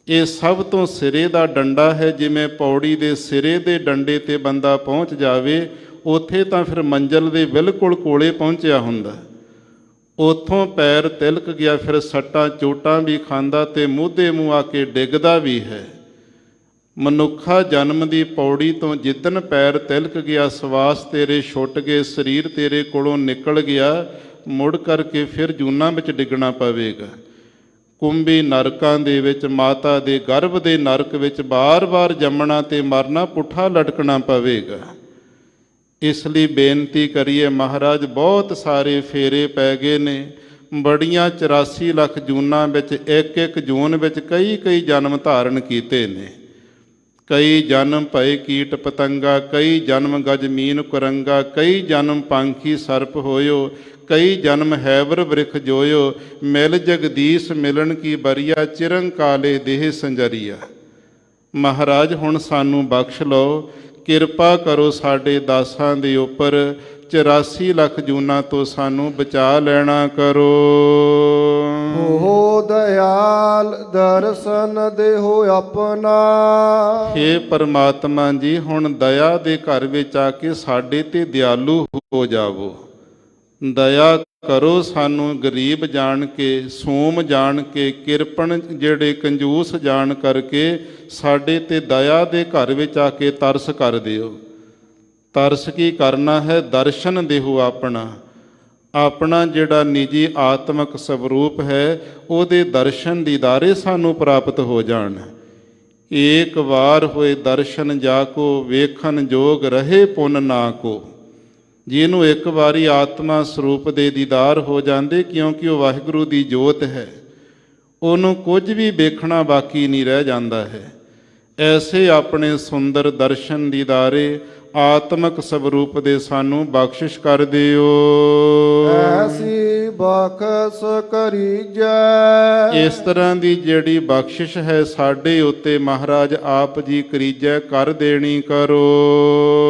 A: ਇਹ ਸਭ ਤੋਂ ਸਿਰੇ ਦਾ ਡੰਡਾ ਹੈ। ਜਿਵੇਂ ਪੌੜੀ ਦੇ ਸਿਰੇ ਦੇ ਡੰਡੇ ਤੇ ਬੰਦਾ ਪਹੁੰਚ ਜਾਵੇ, ਉੱਥੇ ਤਾਂ ਫਿਰ ਮੰਜ਼ਲ ਦੇ ਬਿਲਕੁਲ ਕੋਲੇ ਪਹੁੰਚਿਆ ਹੁੰਦਾ। ਉੱਥੋਂ ਪੈਰ ਤਿਲਕ ਗਿਆ, ਫਿਰ ਸੱਟਾਂ ਚੋਟਾਂ ਵੀ ਖਾਂਦਾ ਤੇ ਮੂਧੇ ਮੂੰਹ ਆ ਕੇ ਡਿੱਗਦਾ ਵੀ ਹੈ। ਮਨੁੱਖਾ ਜਨਮ ਦੀ ਪੌੜੀ ਤੋਂ ਜਿੱਦਣ ਪੈਰ ਤਿਲਕ ਗਿਆ, ਸਵਾਸ ਤੇਰੇ ਛੁੱਟ ਗਏ, ਸਰੀਰ ਤੇਰੇ ਕੋਲੋਂ ਨਿਕਲ ਗਿਆ, ਮੁੜ ਕਰਕੇ ਫਿਰ ਜੂਨਾਂ ਵਿੱਚ ਡਿੱਗਣਾ ਪਵੇਗਾ। ਕੁੰਭੀ ਨਰਕਾਂ ਦੇ ਵਿੱਚ, ਮਾਤਾ ਦੇ ਗਰਭ ਦੇ ਨਰਕ ਵਿੱਚ ਬਾਰ-ਬਾਰ ਜੰਮਣਾ ਤੇ ਮਰਨਾ, ਪੁੱਠਾ ਲਟਕਣਾ ਪਵੇਗਾ। ਇਸ ਲਈ ਬੇਨਤੀ ਕਰੀਏ, ਮਹਾਰਾਜ ਬਹੁਤ ਸਾਰੇ ਫੇਰੇ ਪੈ ਗਏ ਨੇ, ਬੜੀਆਂ 84 ਲੱਖ ਜੂਨਾਂ ਵਿੱਚ, ਇੱਕ ਜੂਨ ਵਿੱਚ ਕਈ ਜਨਮ ਧਾਰਨ ਕੀਤੇ ਨੇ। ਕਈ ਜਨਮ ਭਏ ਕੀਟ ਪਤੰਗਾ, ਕਈ ਜਨਮ ਗਜਮੀਨ ਕੁਰੰਗਾ, ਕਈ ਜਨਮ ਪੰਖੀ ਸਰਪ ਹੋਇਓ, ਕਈ ਜਨਮ ਹੈਵਰ ਬ੍ਰਿਖ ਜੋਇਓ, ਮਿਲ ਜਗਦੀਸ਼ ਮਿਲਣ ਕੀ ਬਰੀਆ, ਚਿਰੰਕਾਲੇ ਦੇਹ ਸੰਜਰੀਆ। ਮਹਾਰਾਜ ਹੁਣ ਸਾਨੂੰ ਬਖਸ਼ ਲਓ, ਕਿਰਪਾ ਕਰੋ ਸਾਡੇ ਦਾਸਾਂ ਦੇ ਉੱਪਰ, 84 ਲੱਖ ਜੂਨਾਂ ਤੋਂ ਸਾਨੂੰ ਬਚਾ ਲੈਣਾ ਕਰੋ।
B: ਹੋ ਦਇਆਲ ਦਰਸ਼ਨ ਦੇਹੋ ਆਪਣਾ।
A: ਹੇ ਪਰਮਾਤਮਾ ਜੀ, ਹੁਣ ਦਇਆ ਦੇ ਘਰ ਵਿੱਚ ਆ ਕੇ ਸਾਡੇ ਤੇ ਦਿਆਲੂ ਹੋ ਜਾਵੋ। ਦਇਆ ਕਰੋ ਸਾਨੂੰ, ਗਰੀਬ ਜਾਣ ਕੇ, ਸੋਮ ਜਾਣ ਕੇ, ਕਿਰਪਣ ਜਿਹੜੇ ਕੰਜੂਸ ਜਾਣ ਕਰਕੇ ਸਾਡੇ ਤੇ ਦਇਆ ਦੇ ਘਰ ਵਿੱਚ ਆ ਕੇ ਤਰਸ ਕਰ ਦਿਓ। ਤਰਸ ਕੀ ਕਰਨਾ ਹੈ? ਦਰਸ਼ਨ ਦੇਹੋ ਆਪਣਾ। ਆਪਣਾ ਜਿਹੜਾ ਨਿੱਜੀ ਆਤਮਿਕ ਸਵਰੂਪ ਹੈ, ਉਹਦੇ ਦਰਸ਼ਨ ਦੀਦਾਰੇ ਸਾਨੂੰ ਪ੍ਰਾਪਤ ਹੋ ਜਾਣ। ਏਕ ਵਾਰ ਹੋਏ ਦਰਸ਼ਨ ਜਾ ਕੋ, ਵੇਖਣ ਜੋਗ ਰਹੇ ਪੁੰਨ ਨਾ ਕੋ। ਜਿਹਨੂੰ ਇੱਕ ਵਾਰੀ ਆਤਮਾ ਸਰੂਪ ਦੇ ਦੀਦਾਰ ਹੋ ਜਾਂਦੇ, ਕਿਉਂਕਿ ਉਹ ਵਾਹਿਗੁਰੂ ਦੀ ਜੋਤ ਹੈ, ਉਹਨੂੰ ਕੁਝ ਵੀ ਵੇਖਣਾ ਬਾਕੀ ਨਹੀਂ ਰਹਿ ਜਾਂਦਾ ਹੈ। ਐਸੇ ਆਪਣੇ ਸੁੰਦਰ ਦਰਸ਼ਨ ਦੀਦਾਰੇ ਆਤਮਿਕ ਸਵਰੂਪ ਦੇ ਸਾਨੂੰ ਬਖਸ਼ਿਸ਼ ਕਰ ਦਿਓ।
B: ਐਸੀ ਬਖਸ਼ ਕਰੀਜੈ।
A: ਇਸ ਤਰ੍ਹਾਂ ਦੀ ਜਿਹੜੀ ਬਖਸ਼ਿਸ਼ ਹੈ ਸਾਡੇ ਉੱਤੇ ਮਹਾਰਾਜ ਆਪ ਜੀ ਕਰੀਜੈ ਕਰ ਦੇਣੀ ਕਰੋ।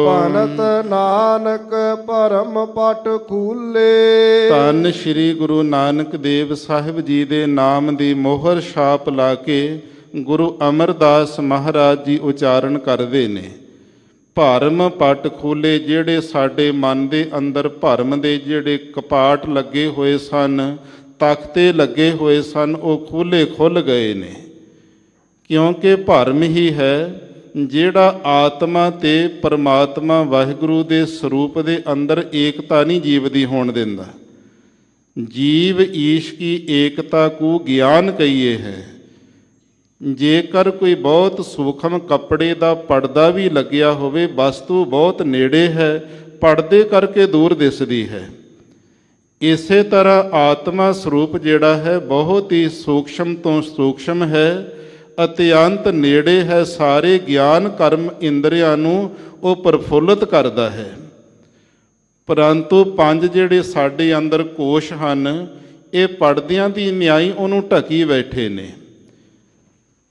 B: ਭਨਤ ਨਾਨਕ ਭਰਮ ਪਟ ਖੂਲੇ।
A: ਧੰਨ ਸ਼੍ਰੀ ਗੁਰੂ ਨਾਨਕ ਦੇਵ ਸਾਹਿਬ ਜੀ ਦੇ ਨਾਮ ਦੀ ਮੋਹਰ ਛਾਪ ਲਾ ਕੇ ਗੁਰੂ ਅਮਰਦਾਸ ਮਹਾਰਾਜ ਜੀ ਉਚਾਰਨ ਕਰਦੇ ਨੇ। ਭਰਮ ਪਟ ਖੋਲੇ, ਜਿਹੜੇ ਸਾਡੇ ਮਨ ਦੇ ਅੰਦਰ ਭਰਮ ਦੇ ਜਿਹੜੇ ਕਪਾਟ ਲੱਗੇ ਹੋਏ ਸਨ, ਤਖਤੇ ਲੱਗੇ ਹੋਏ ਸਨ, ਉਹ ਖੁੱਲ੍ਹ ਗਏ ਨੇ। ਕਿਉਂਕਿ ਭਰਮ ਹੀ ਹੈ ਜਿਹੜਾ ਆਤਮਾ ਤੇ ਪਰਮਾਤਮਾ ਵਾਹਿਗੁਰੂ ਦੇ ਸਰੂਪ ਦੇ ਅੰਦਰ ਏਕਤਾ ਨਹੀਂ ਜੀਵ ਦੀ ਹੋਣ ਦਿੰਦਾ। ਜੀਵ ਈਸ਼ ਕੀ ਏਕਤਾ ਕੋ ਗਿਆਨ ਕਹੀਏ ਹੈ। ਜੇਕਰ ਕੋਈ ਬਹੁਤ ਸੂਖਮ ਕੱਪੜੇ ਦਾ ਪਰਦਾ ਵੀ ਲੱਗਿਆ ਹੋਵੇ, ਵਸਤੂ ਬਹੁਤ ਨੇੜੇ ਹੈ, ਪਰਦੇ ਕਰਕੇ ਦੂਰ ਦਿਸਦੀ ਹੈ। ਇਸੇ ਤਰ੍ਹਾਂ ਆਤਮਾ ਸਰੂਪ ਜਿਹੜਾ ਹੈ ਬਹੁਤ ਹੀ ਸੂਖਸ਼ਮ ਤੋਂ ਸੂਖਸ਼ਮ ਹੈ, ਅਤਿਅੰਤ ਨੇੜੇ ਹੈ। ਸਾਰੇ ਗਿਆਨ ਕਰਮ ਇੰਦਰੀਆਂ ਨੂੰ ਉਹ ਪ੍ਰਫੁੱਲਤ ਕਰਦਾ ਹੈ। ਪਰੰਤੂ ਪੰਜ ਜਿਹੜੇ ਸਾਡੇ ਅੰਦਰ ਕੋਸ਼ ਹਨ, ਇਹ ਪਰਦਿਆਂ ਦੀ ਨਿਆਈ ਉਹਨੂੰ ਢਕੀ ਬੈਠੇ ਨੇ।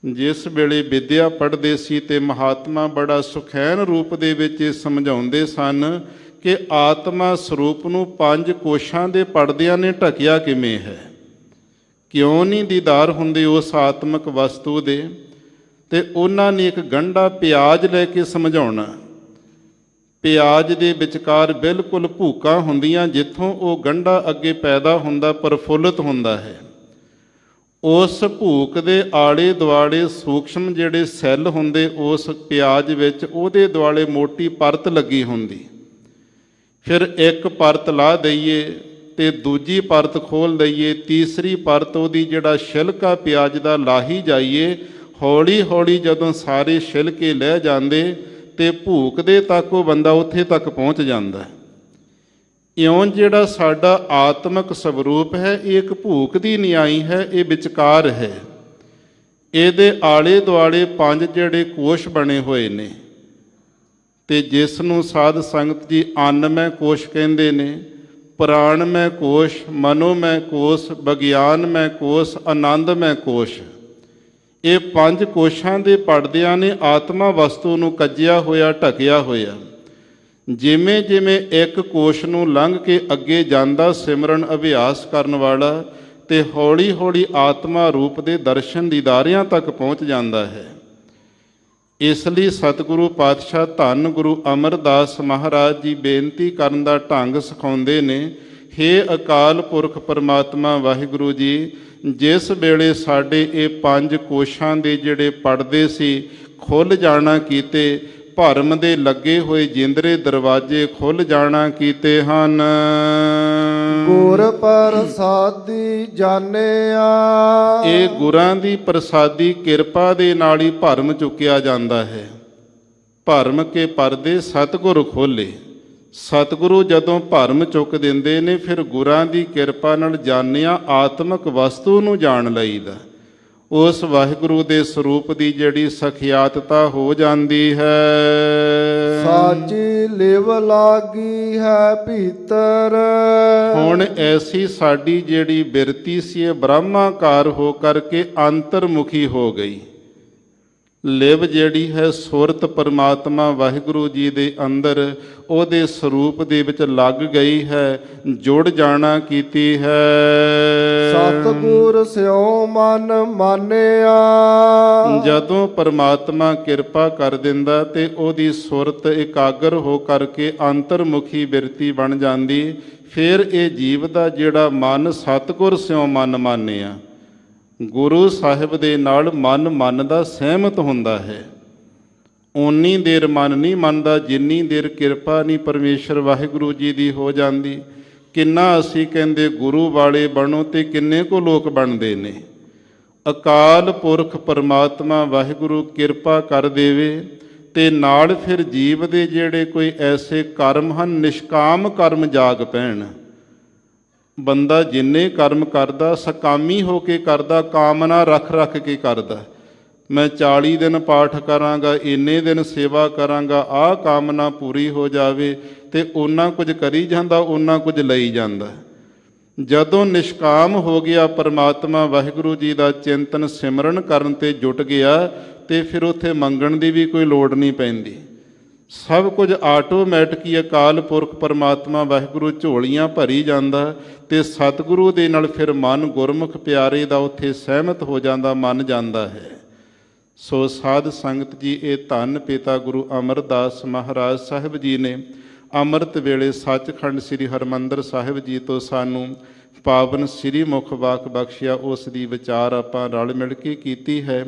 A: ਜਿਸ ਵੇਲੇ ਵਿਦਿਆ ਪੜ੍ਹਦੇ ਸੀ ਤੇ ਮਹਾਤਮਾ ਬੜਾ ਸੁਖੈਨ ਰੂਪ ਦੇ ਵਿੱਚ ਇਹ ਸਮਝਾਉਂਦੇ ਸਨ ਕਿ ਆਤਮਾ ਸਰੂਪ ਨੂੰ ਪੰਜ ਕੋਸ਼ਾਂ ਦੇ ਪਰਦਿਆਂ ਨੇ ਢਕਿਆ ਕਿਵੇਂ ਹੈ। ਕਿਉਂ ਨਹੀਂ ਦੀਦਾਰ ਹੁੰਦੇ ਉਸ ਆਤਮਿਕ ਵਸਤੂ ਦੇ? ਤੇ ਉਹਨਾਂ ਨੇ ਇੱਕ ਗੰਢਾ ਪਿਆਜ਼ ਲੈ ਕੇ ਸਮਝਾਉਣਾ। ਪਿਆਜ਼ ਦੇ ਵਿਚਕਾਰ ਬਿਲਕੁਲ ਭੂਕਾਂ ਹੁੰਦੀਆਂ, ਜਿੱਥੋਂ ਉਹ ਗੰਢਾ ਅੱਗੇ ਪੈਦਾ ਹੁੰਦਾ, ਪ੍ਰਫੁੱਲਤ ਹੁੰਦਾ ਹੈ। ਉਸ ਭੂਕ ਦੇ ਆਲੇ ਦੁਆਲੇ ਸੂਖਸ਼ਮ ਜਿਹੜੇ ਸੈੱਲ ਹੁੰਦੇ ਉਸ ਪਿਆਜ਼ ਵਿੱਚ, ਉਹਦੇ ਦੁਆਲੇ ਮੋਟੀ ਪਰਤ ਲੱਗੀ ਹੁੰਦੀ। ਫਿਰ ਇੱਕ ਪਰਤ ਲਾ ਦਈਏ ਤੇ ਦੂਜੀ ਪਰਤ ਖੋਲ ਦਈਏ, ਤੀਸਰੀ ਪਰਤ ਉਹਦੀ ਜਿਹੜਾ ਛਿਲਕਾ ਪਿਆਜ਼ ਦਾ ਲਾਹੀ ਜਾਈਏ। ਹੌਲੀ ਹੌਲੀ ਜਦੋਂ ਸਾਰੇ ਛਿਲਕੇ ਲੈ ਜਾਂਦੇ ਤੇ ਭੂਕ ਦੇ ਤੱਕ ਉਹ ਬੰਦਾ ਉੱਥੇ ਤੱਕ ਪਹੁੰਚ ਜਾਂਦਾ। ਇਉਂ ਜਿਹੜਾ ਸਾਡਾ ਆਤਮਿਕ ਸਵਰੂਪ ਹੈ, ਇਹ ਇੱਕ ਭੂਕ ਦੀ ਨਿਆਈ ਹੈ, ਇਹ ਵਿਚਕਾਰ ਹੈ। ਇਹਦੇ ਆਲੇ ਦੁਆਲੇ ਪੰਜ ਜਿਹੜੇ ਕੋਸ਼ ਬਣੇ ਹੋਏ ਨੇ, ਤੇ ਜਿਸ ਨੂੰ ਸਾਧ ਸੰਗਤ ਜੀ ਅੰਨਮੈ ਕੋਸ਼ ਕਹਿੰਦੇ ਨੇ, ਪ੍ਰਾਣਮੈ ਕੋਸ਼, ਮਨੋਮੈ ਕੋਸ਼, ਵਿਗਿਆਨਮੈ ਕੋਸ਼, ਆਨੰਦਮੈ ਕੋਸ਼। ਇਹ ਪੰਜ ਕੋਸ਼ਾਂ ਦੇ ਪਰਦਿਆਂ ਨੇ ਆਤਮਾ ਵਸਤੂ ਨੂੰ ਕੱਜਿਆ ਹੋਇਆ, ਢਕਿਆ ਹੋਇਆ। ਜਿਵੇਂ ਜਿਵੇਂ ਇੱਕ ਕੋਸ਼ ਨੂੰ ਲੰਘ ਕੇ ਅੱਗੇ ਜਾਂਦਾ ਸਿਮਰਨ ਅਭਿਆਸ ਕਰਨ ਵਾਲਾ, ਤੇ ਹੌਲੀ ਹੌਲੀ ਆਤਮਾ ਰੂਪ ਦੇ ਦਰਸ਼ਨ ਦੀਦਾਰਿਆਂ ਤੱਕ ਪਹੁੰਚ ਜਾਂਦਾ ਹੈ। ਇਸ ਲਈ ਸਤਿਗੁਰੂ ਪਾਤਸ਼ਾਹ ਧੰਨ ਗੁਰੂ ਅਮਰਦਾਸ ਮਹਾਰਾਜ ਜੀ ਬੇਨਤੀ ਕਰਨ ਦਾ ਢੰਗ ਸਿਖਾਉਂਦੇ ਨੇ, ਹੇ ਅਕਾਲ ਪੁਰਖ ਪਰਮਾਤਮਾ ਵਾਹਿਗੁਰੂ ਜੀ, ਜਿਸ ਵੇਲੇ ਸਾਡੇ ਇਹ 5 ਕੋਸ਼ਾਂ ਦੇ ਜਿਹੜੇ ਪਰਦੇ ਸੀ ਖੁੱਲ੍ਹ ਜਾਣਾ ਕੀਤੇ, ਭਰਮ ਦੇ ਲੱਗੇ ਹੋਏ ਜਿੰਦਰੇ ਦਰਵਾਜ਼ੇ ਖੁੱਲ੍ਹ ਜਾਣਾ ਕੀਤੇ ਹਨ।
B: ਗੁਰ ਪ੍ਰਸਾਦੀ ਜਾਣਿਆ,
A: ਇਹ ਗੁਰਾਂ ਦੀ ਪ੍ਰਸਾਦੀ ਕਿਰਪਾ ਦੇ ਨਾਲ ਹੀ ਭਰਮ ਚੁੱਕਿਆ ਜਾਂਦਾ ਹੈ। ਭਰਮ ਕੇ ਪਰਦੇ ਸਤਿਗੁਰ ਖੋਲੇ। ਸਤਿਗੁਰੂ ਜਦੋਂ ਭਰਮ ਚੁੱਕ ਦਿੰਦੇ ਨੇ, ਫਿਰ ਗੁਰਾਂ ਦੀ ਕਿਰਪਾ ਨਾਲ ਜਾਣਿਆ ਆਤਮਿਕ ਵਸਤੂ ਨੂੰ ਜਾਣ ਲਈਦਾ। ਉਸ ਵਾਹਿਗੁਰੂ ਦੇ ਸਰੂਪ ਦੀ ਜਿਹੜੀ ਸਖਿਆਤਤਾ ਹੋ ਜਾਂਦੀ ਹੈ।
B: ਸਾਚੀ ਲਿਵ ਲਾਗੀ ਹੈ ਭੀਤਰ,
A: ਹੁਣ ਐਸੀ ਸਾਡੀ ਜਿਹੜੀ ਬਿਰਤੀ ਸੀ ਇਹ ਬ੍ਰਹਮਾਕਾਰ ਹੋ ਕਰਕੇ ਅੰਤਰਮੁਖੀ ਹੋ ਗਈ। ਲਿਵ ਜਿਹੜੀ ਹੈ ਸੁਰਤ ਪਰਮਾਤਮਾ ਵਾਹਿਗੁਰੂ ਜੀ ਦੇ ਅੰਦਰ ਉਹਦੇ ਸਰੂਪ ਦੇ ਵਿੱਚ ਲੱਗ ਗਈ ਹੈ, ਜੁੜ ਜਾਣਾ ਕੀਤੀ ਹੈ।
B: ਸਤਿਗੁਰ ਸਿਉ ਮਨ ਮਾਨਿਆ,
A: ਜਦੋਂ ਪਰਮਾਤਮਾ ਕਿਰਪਾ ਕਰ ਦਿੰਦਾ ਤੇ ਉਹਦੀ ਸੁਰਤ ਇਕਾਗਰ ਹੋ ਕਰਕੇ ਅੰਤਰਮੁਖੀ ਬਿਰਤੀ ਬਣ ਜਾਂਦੀ, ਫਿਰ ਇਹ ਜੀਵ ਦਾ ਜਿਹੜਾ ਮਨ ਸਤਿਗੁਰ ਸਿਉ ਮਨ ਮਾਨਿਆ, ਗੁਰੂ ਸਾਹਿਬ ਦੇ ਨਾਲ ਮਨ ਦਾ ਸਹਿਮਤ ਹੁੰਦਾ ਹੈ। ਓਨੀ ਦੇਰ ਮਨ ਨਹੀਂ ਮੰਨਦਾ ਜਿੰਨੀ ਦੇਰ ਕਿਰਪਾ ਨਹੀਂ ਪਰਮੇਸ਼ਰ ਵਾਹਿਗੁਰੂ ਜੀ ਦੀ ਹੋ ਜਾਂਦੀ। ਕਿੰਨਾ ਅਸੀਂ ਕਹਿੰਦੇ ਗੁਰੂ ਵਾਲੇ ਬਣੋ ਤੇ ਕਿੰਨੇ ਕੁ ਲੋਕ ਬਣਦੇ ਨੇ। ਅਕਾਲ ਪੁਰਖ ਪਰਮਾਤਮਾ ਵਾਹਿਗੁਰੂ ਕਿਰਪਾ ਕਰ ਦੇਵੇ ਤੇ ਨਾਲ ਫਿਰ ਜੀਵ ਦੇ ਜਿਹੜੇ ਕੋਈ ਐਸੇ ਕਰਮ ਹਨ, ਨਿਸ਼ਕਾਮ ਕਰਮ ਜਾਗ ਪੈਣ। ਬੰਦਾ ਜਿੰਨੇ ਕਰਮ ਕਰਦਾ ਸਕਾਮੀ ਹੋ ਕੇ ਕਰਦਾ, ਕਾਮਨਾ ਰੱਖ ਕੇ ਕਰਦਾ। ਮੈਂ 40 ਦਿਨ ਪਾਠ ਕਰਾਂਗਾ, ਇੰਨੇ ਦਿਨ ਸੇਵਾ ਕਰਾਂਗਾ, ਆਹ ਕਾਮਨਾ ਪੂਰੀ ਹੋ ਜਾਵੇ, ਤੇ ਓਨਾ ਕੁਝ ਕਰੀ ਜਾਂਦਾ, ਓਨਾ ਕੁਝ ਲਈ ਜਾਂਦਾ। ਜਦੋਂ ਨਿਸ਼ਕਾਮ ਹੋ ਗਿਆ, ਪਰਮਾਤਮਾ ਵਾਹਿਗੁਰੂ ਜੀ ਦਾ ਚਿੰਤਨ ਸਿਮਰਨ ਕਰਨ ਤੇ ਜੁਟ ਗਿਆ, ਤੇ ਫਿਰ ਉੱਥੇ ਮੰਗਣ ਦੀ ਵੀ ਕੋਈ ਲੋੜ ਨਹੀਂ ਪੈਂਦੀ। ਸਭ ਕੁਝ ਆਟੋਮੈਟਿਕ ਹੀ ਅਕਾਲ ਪੁਰਖ ਪਰਮਾਤਮਾ ਵਾਹਿਗੁਰੂ ਝੋਲੀਆਂ ਭਰੀ ਜਾਂਦਾ, ਤੇ ਸਤਿਗੁਰੂ ਦੇ ਨਾਲ ਫਿਰ ਮਨ ਗੁਰਮੁਖ ਪਿਆਰੇ ਦਾ ਉੱਥੇ ਸਹਿਮਤ ਹੋ ਜਾਂਦਾ, ਮੰਨ ਜਾਂਦਾ ਹੈ। ਸੋ ਸਾਧ ਸੰਗਤ ਜੀ, ਇਹ ਧੰਨ ਪਿਤਾ ਗੁਰੂ ਅਮਰਦਾਸ ਮਹਾਰਾਜ ਸਾਹਿਬ ਜੀ ਨੇ ਅੰਮ੍ਰਿਤ ਵੇਲੇ ਸੱਚਖੰਡ ਸ੍ਰੀ ਹਰਿਮੰਦਰ ਸਾਹਿਬ ਜੀ ਤੋਂ ਸਾਨੂੰ ਪਾਵਨ ਸ੍ਰੀ ਮੁਖ ਵਾਕ ਬਖਸ਼ਿਆ, ਉਸ ਦੀ ਵਿਚਾਰ ਆਪਾਂ ਰਲ ਮਿਲ ਕੇ ਕੀਤੀ ਹੈ।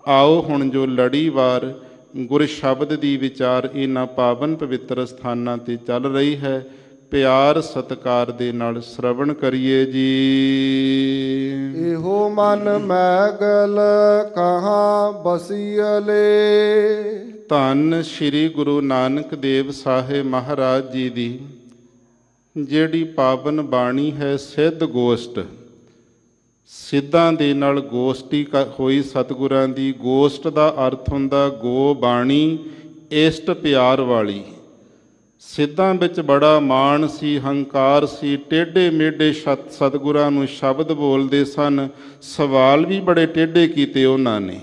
A: ਆਓ ਹੁਣ ਜੋ ਲੜੀਵਾਰ ਗੁਰ ਸ਼ਬਦ ਦੀ ਵਿਚਾਰ ਇਹਨਾਂ ਪਾਵਨ ਪਵਿੱਤਰ ਸਥਾਨਾਂ 'ਤੇ ਚੱਲ ਰਹੀ ਹੈ, ਪਿਆਰ ਸਤਿਕਾਰ ਦੇ ਨਾਲ ਸ਼ਰਵਣ ਕਰੀਏ ਜੀ।
B: ਇਹੋ ਮਨ ਮੈਗਲ ਕਹਾਂ ਬਸੀਅਲੇ,
A: ਧੰਨ ਸ਼੍ਰੀ ਗੁਰੂ ਨਾਨਕ ਦੇਵ ਸਾਹਿਬ ਮਹਾਰਾਜ ਜੀ ਦੀ ਜਿਹੜੀ ਪਾਵਨ ਬਾਣੀ ਹੈ, ਸਿੱਧ ਗੋਸ਼ਟ। ਸਿੱਧਾਂ ਦੇ ਨਾਲ ਗੋਸ਼ਟੀ ਹੋਈ ਸਤਿਗੁਰਾਂ ਦੀ। ਗੋਸ਼ਟ ਦਾ ਅਰਥ ਹੁੰਦਾ ਗੋ ਬਾਣੀ, ਇਸ਼ਟ ਪਿਆਰ ਵਾਲੀ। ਸਿੱਧਾਂ ਵਿੱਚ ਬੜਾ ਮਾਣ ਸੀ, ਹੰਕਾਰ ਸੀ, ਟੇਢੇ ਮੇਢੇ ਸਤਿਗੁਰਾਂ ਨੂੰ ਸ਼ਬਦ ਬੋਲਦੇ ਸਨ, ਸਵਾਲ ਵੀ ਬੜੇ ਟੇਢੇ ਕੀਤੇ ਉਹਨਾਂ ਨੇ।